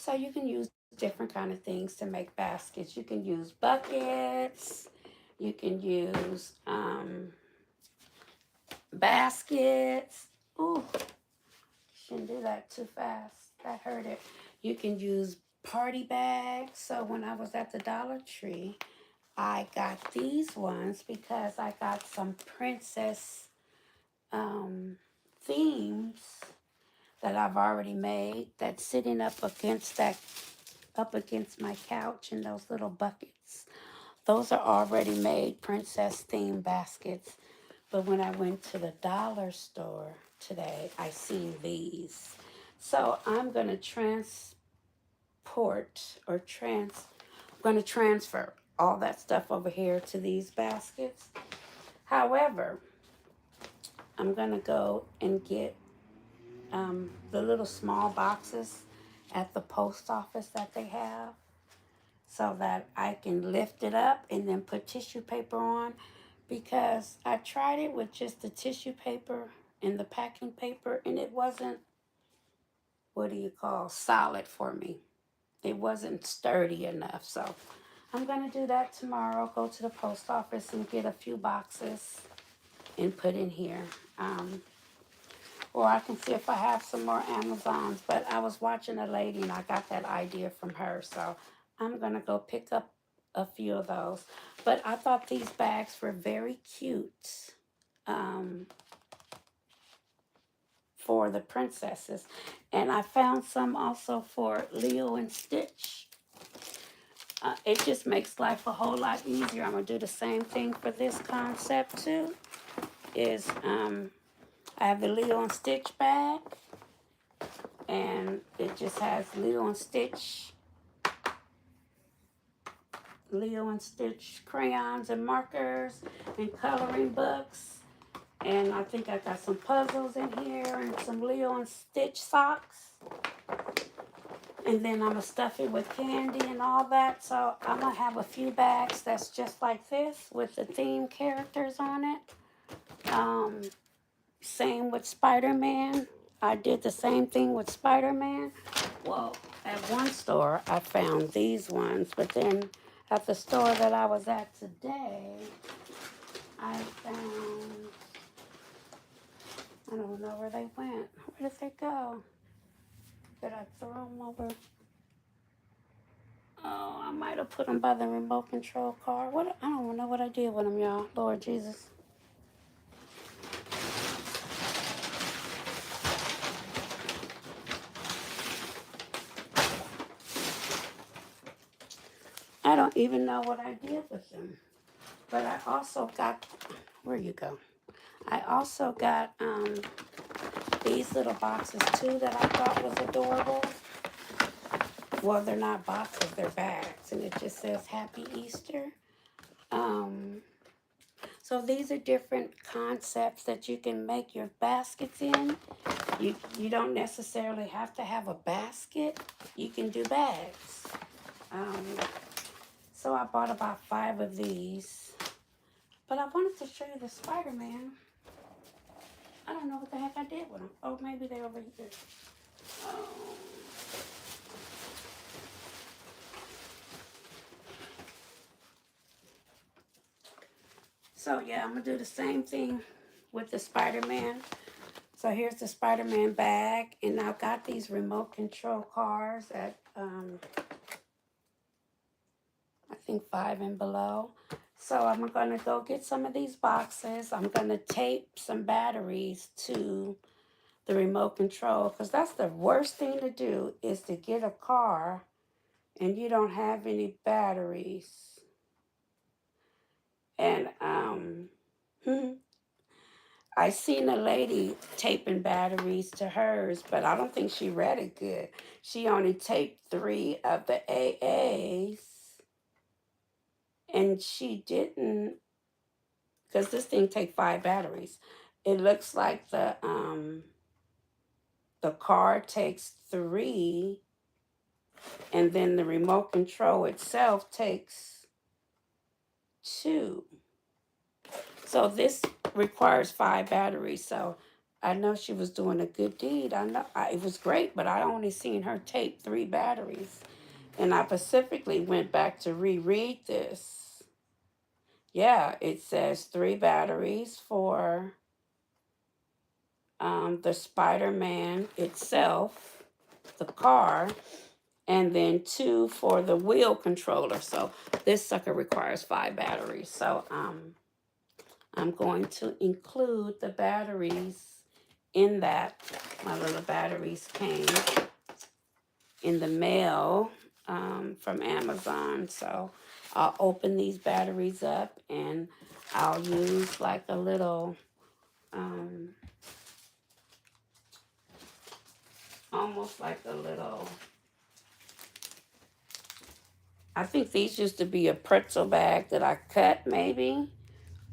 So you can use different kind of things to make baskets. You can use buckets. You can use baskets. Ooh, shouldn't do that too fast. That hurt it. You can use party bags. So when I was at the Dollar Tree, I got these ones because I got some princess themes that I've already made that's sitting up against my couch in those little buckets. Those are already made princess theme baskets. But when I went to the dollar store today, I seen these. So I'm gonna transfer all that stuff over here to these baskets. However, I'm gonna go and get the little small boxes at the post office that they have so that I can lift it up and then put tissue paper on, because I tried it with just the tissue paper and the packing paper and it wasn't, solid for me. It wasn't sturdy enough. So I'm going to do that tomorrow. Go to the post office and get a few boxes and put in here. Or I can see if I have some more Amazons. But I was watching a lady and I got that idea from her. So I'm going to go pick up a few of those. But I thought these bags were very cute for the princesses. And I found some also for Leo and Stitch. It just makes life a whole lot easier. I'm going to do the same thing for this concept too. I have the Leo and Stitch bag. And it just has Leo and Stitch crayons and markers and coloring books. And I think I got some puzzles in here and some Leo and Stitch socks. And then I'm going to stuff it with candy and all that. So I'm going to have a few bags that's just like this with the theme characters on it. Same with Spider-Man. I did the same thing with Spider-Man. Well, at one store I found these ones, but then at the store that I was at today, I found, I don't know where they went. Where did they go? Did I throw them over? Oh, I might have put them by the remote control car. What? I don't know what I did with them, y'all. Lord Jesus. I don't even know what I did with them. But I also got, where you go? I also got these little boxes too that I thought was adorable. Well, they're not boxes, they're bags. And it just says Happy Easter. So these are different concepts that you can make your baskets in. You don't necessarily have to have a basket. You can do bags. So I bought about 5 of these. But I wanted to show you the Spider-Man. I don't know what the heck I did with them. Oh, maybe they're over here. Oh. So yeah, I'm going to do the same thing with the Spider-Man. So here's the Spider-Man bag. And I've got these remote control cars at, I think 5 and below. So I'm going to go get some of these boxes. I'm going to tape some batteries to the remote control, because that's the worst thing to do, is to get a car and you don't have any batteries. And I seen a lady taping batteries to hers, but I don't think she read it good. She only taped 3 of the AAs, and she didn't, because this thing takes 5 batteries. It looks like the car takes 3, and then the remote control itself takes 2. So this requires 5 batteries. So I know she was doing a good deed. I know it was great, but I only seen her tape 3 batteries. And I specifically went back to reread this. Yeah, it says 3 batteries for the Spider-Man itself, the car, and then 2 for the wheel controller. So this sucker requires 5 batteries. So I'm going to include the batteries in that. My little batteries came in the mail from Amazon. So I'll open these batteries up and I'll use like a little, almost like a little, I think these used to be a pretzel bag that I cut maybe,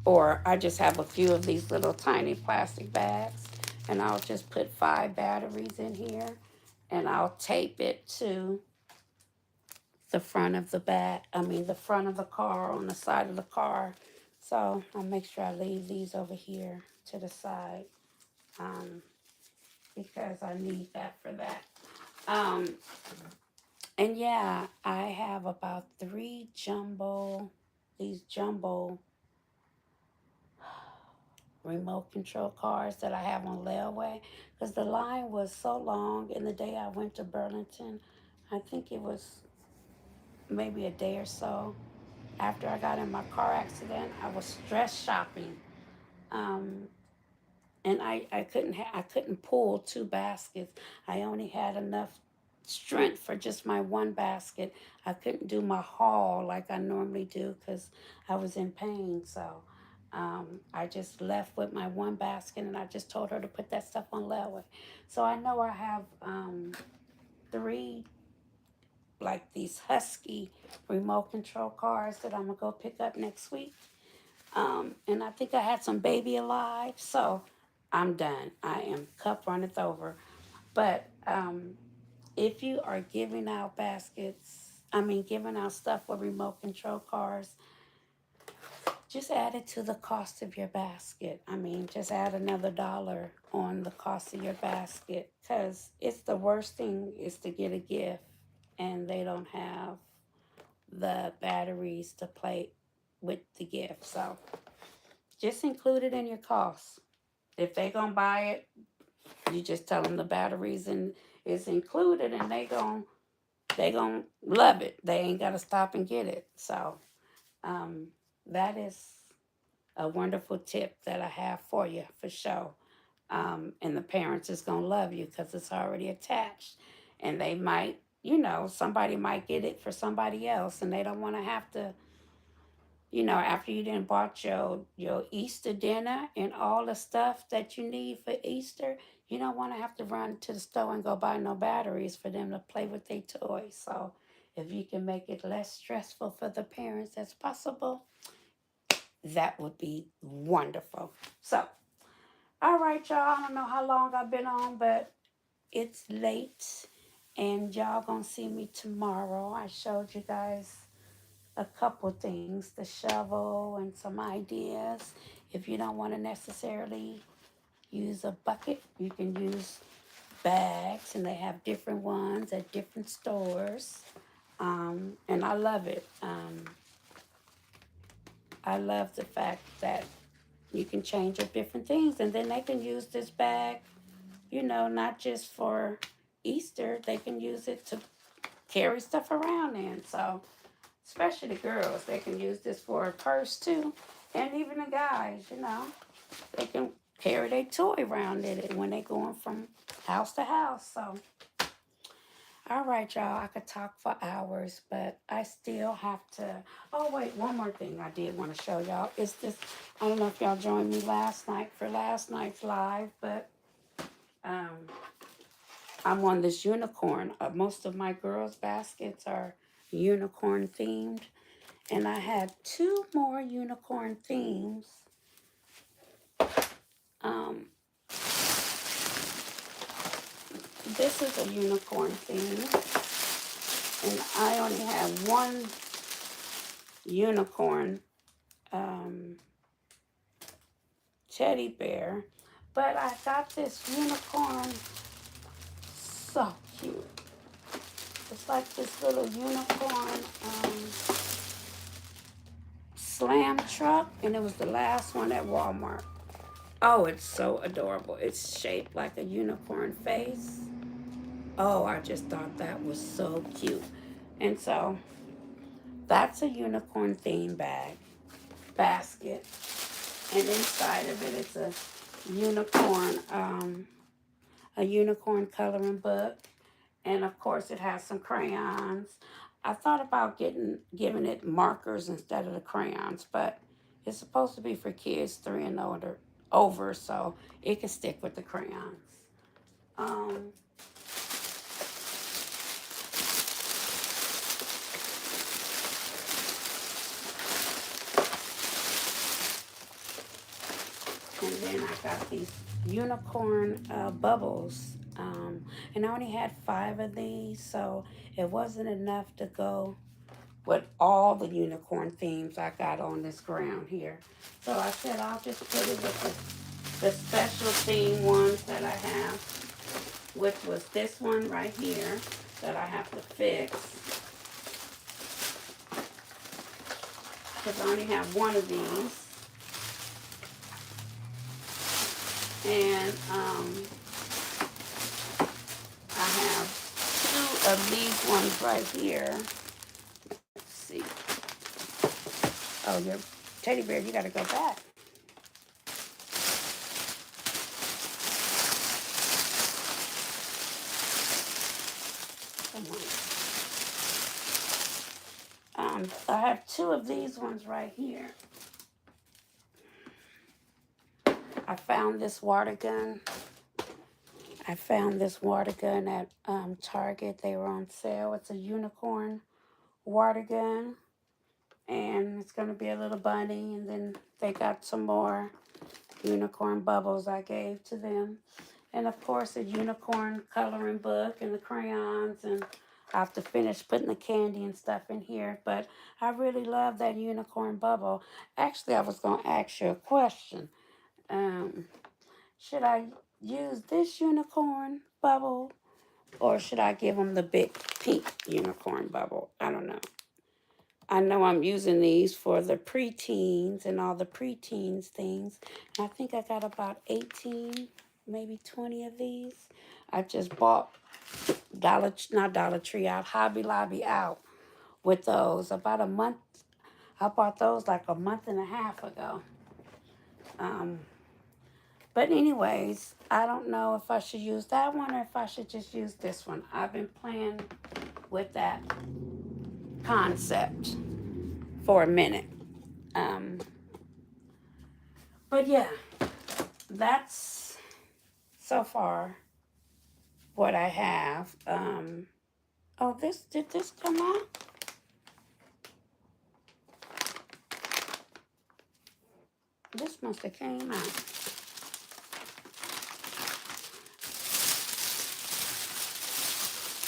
or I just have a few of these little tiny plastic bags, and I'll just put 5 batteries in here and I'll tape it to the front of the bag, the front of the car, on the side of the car. So I'll make sure I leave these over here to the side, because I need that for that. And yeah, I have about 3 jumbo remote control cars that I have on layaway, because the line was so long. And the day I went to Burlington, I think it was maybe a day or so after I got in my car accident, I was stress shopping. Um, and I couldn't pull 2 baskets. I only had enough strength for just my 1 basket. I couldn't do my haul like I normally do because I was in pain. So I just left with my 1 basket, and I just told her to put that stuff on layaway. So I know I have 3 like these Husky remote control cars that I'm gonna go pick up next week. And I think I had some Baby Alive, so I'm done. I am cup runneth over. But if you are giving out giving out stuff with remote control cars, just add it to the cost of your basket. Just add another dollar on the cost of your basket, because it's the worst thing is to get a gift and they don't have the batteries to play with the gift. So just include it in your cost. If they gonna buy it, you just tell them the batteries and is included, and they gonna love it. They ain't gotta stop and get it. So um, that is a wonderful tip that I have for you for sure. And the parents is gonna love you because it's already attached, and they might, somebody might get it for somebody else, and they don't want to have to, after you done bought your Easter dinner and all the stuff that you need for Easter, you don't want to have to run to the store and go buy no batteries for them to play with their toys. So if you can make it less stressful for the parents as possible, that would be wonderful. So, all right, y'all. I don't know how long I've been on, but it's late, and y'all gonna see me tomorrow. I showed you guys a couple things, the shovel and some ideas. If you don't want to necessarily use a bucket, you can use bags, and they have different ones at different stores. And I love it. I love the fact that you can change up different things, and then they can use this bag, not just for Easter, they can use it to carry stuff around in. So especially the girls, they can use this for a purse too. And even the guys, they can carry their toy around in it when they going from house to house. So, all right, y'all, I could talk for hours, but I still have to. Oh, wait, one more thing I did want to show y'all is this. I don't know if y'all joined me last night for last night's live, but um, I'm on this unicorn. Most of my girls' baskets are unicorn themed. And I had 2 more unicorn themes. Um, this is a unicorn theme, and I only have 1 unicorn teddy bear, But I got this unicorn, so cute. It's like this little unicorn slam truck, and it was the last one at Walmart. Oh, it's so adorable. It's shaped like a unicorn face. Oh, I just thought that was so cute. And so that's a unicorn theme basket. And inside of it, it's a unicorn coloring book. And of course, it has some crayons. I thought about giving it markers instead of the crayons, but it's supposed to be for kids 3 and over, so it can stick with the crayons. Um, and then I got these unicorn bubbles, and I only had 5 of these, so it wasn't enough to go with all the unicorn themes I got on this ground here. So I said I'll just put it with the special theme ones that I have, which was this one right here that I have to fix, because I only have one of these. And I have 2 of these ones right here. Let's see. Oh, your teddy bear, you got to go back. Come on. I have 2 of these ones right here. I found this water gun. I found this water gun at Target. They were on sale. It's a unicorn water gun. And it's going to be a little bunny. And then they got some more unicorn bubbles I gave to them. And of course, a unicorn coloring book and the crayons. And I have to finish putting the candy and stuff in here. But I really love that unicorn bubble. Actually, I was going to ask you a question. Should I use this unicorn bubble, or should I give them the big pink unicorn bubble? I don't know. I know I'm using these for the preteens and all the preteens things. And I think I got about 18, maybe 20 of these. I just bought not Dollar Tree out, Hobby Lobby out with those about a month. I bought those like a month and a half ago. But anyways, I don't know if I should use that one or if I should just use this one. I've been playing with that concept for a minute. But yeah, that's so far what I have. Oh, did this come out? This must have came out.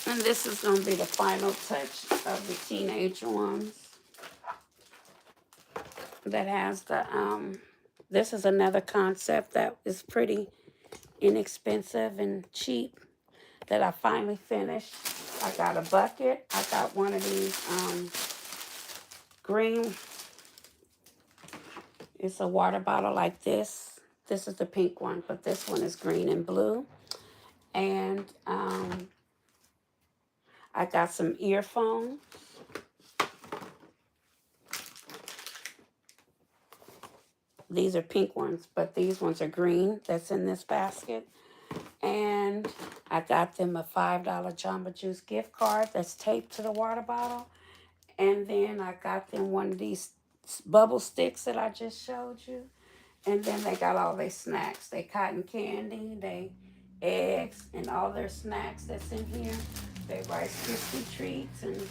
And this is going to be the final touch of the teenage ones. That has the, this is another concept that is pretty inexpensive and cheap that I finally finished. I got a bucket. I got one of these green, it's a water bottle like this. This is the pink one, but this one is green and blue. And I got some earphones. These are pink ones, but these ones are green. That's in this basket. And I got them a $5 Jamba Juice gift card that's taped to the water bottle. And then I got them one of these bubble sticks that I just showed you. And then they got all their snacks. They cotton candy, they eggs, and all their snacks that's in here. They Rice Krispie treats, and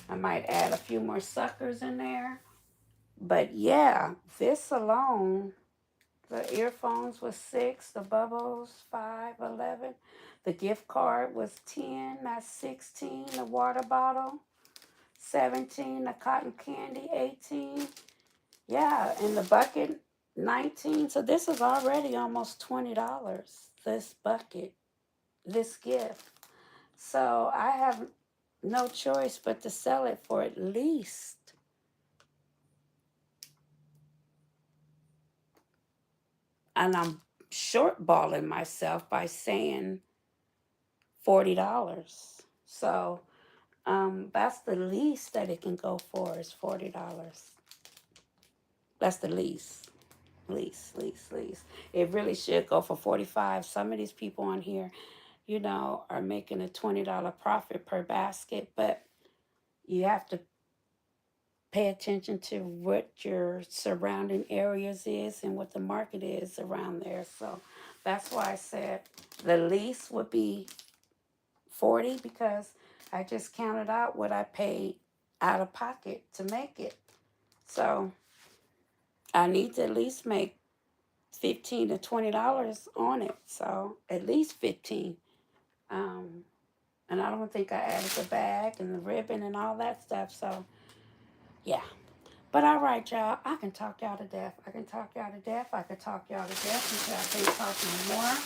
I might add a few more suckers in there. But yeah, this alone, the earphones was 6, the bubbles 5, 11. The gift card was 10, that's 16. The water bottle 17, the cotton candy 18. Yeah, and the bucket 19. So this is already almost $20. This bucket, this gift. So I have no choice but to sell it for at least, and I'm shortballing myself by saying $40. So that's the least that it can go for is $40. That's the least. Least. It really should go for 45. Some of these people on here, are making a $20 profit per basket, but you have to pay attention to what your surrounding areas is and what the market is around there. So that's why I said the least would be 40 because I just counted out what I paid out of pocket to make it. So I need to at least make 15 to $20 on it. So at least 15. Um, and I don't think I added the bag and the ribbon and all that stuff. So yeah. But all right, y'all. I can talk y'all to death. I can talk y'all to death. I can talk y'all to death until I can't talk no more.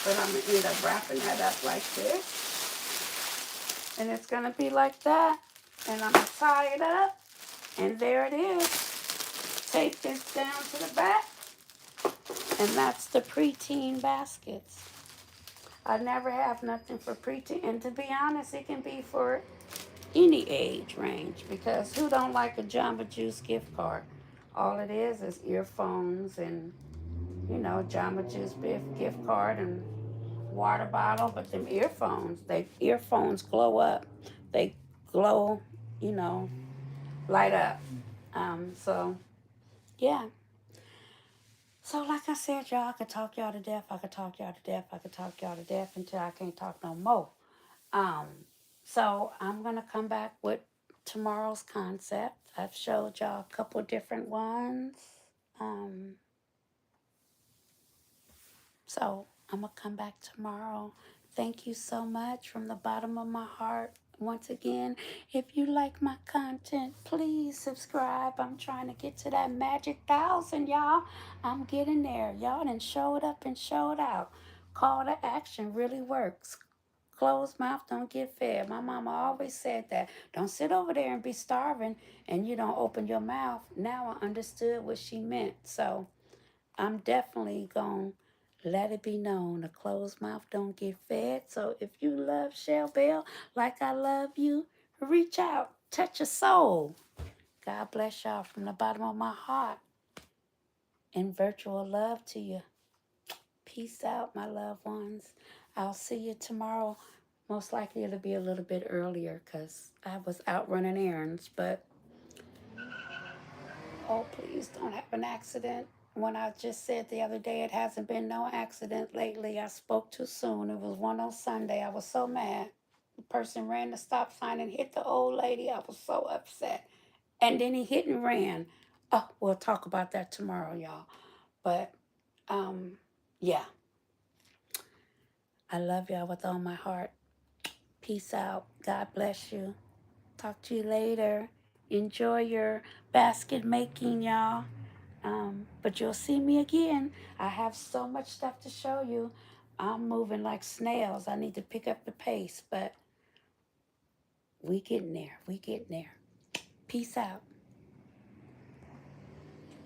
But I'm gonna end up wrapping that up like this, and it's gonna be like that. And I'm gonna tie it up, and there it is. Take this down to the back, and that's the preteen baskets. I never have nothing for preteen, and to be honest, it can be for any age range because who don't like a Jamba Juice gift card? All it is earphones and Jamba Juice gift card and water bottle. But them earphones glow up. They glow, you know, light up. So yeah. So like I said, y'all, I could talk y'all to death. I could talk y'all to death. I could talk y'all to death until I can't talk no more. Um, so I'm gonna come back with tomorrow's concept. I've showed y'all a couple different ones. Um, so I'm gonna come back tomorrow. Thank you so much from the bottom of my heart. Once again, if you like my content, please subscribe. I'm trying to get to that magic 1,000, y'all. I'm getting there. Y'all done showed up and showed out. Call to action really works. Closed mouth don't get fed. My mama always said that. Don't sit over there and be starving and you don't open your mouth. Now I understood what she meant. So I'm definitely going to let it be known. A closed mouth don't get fed. So if you love Shell Bell like I love you, reach out. Touch a soul. God bless y'all from the bottom of my heart. And virtual love to you. Peace out, my loved ones. I'll see you tomorrow. Most likely it'll be a little bit earlier because I was out running errands. But, oh, please don't have an accident. When I just said the other day it hasn't been no accident lately, I spoke too soon. It was one on Sunday. I was so mad. The person ran the stop sign and hit the old lady. I was so upset. And then he hit and ran. Oh, we'll talk about that tomorrow, y'all. But, yeah. I love y'all with all my heart. Peace out. God bless you. Talk to you later. Enjoy your basket making, y'all. But you'll see me again. I have so much stuff to show you. I'm moving like snails. I need to pick up the pace, but we getting there. We getting there. Peace out.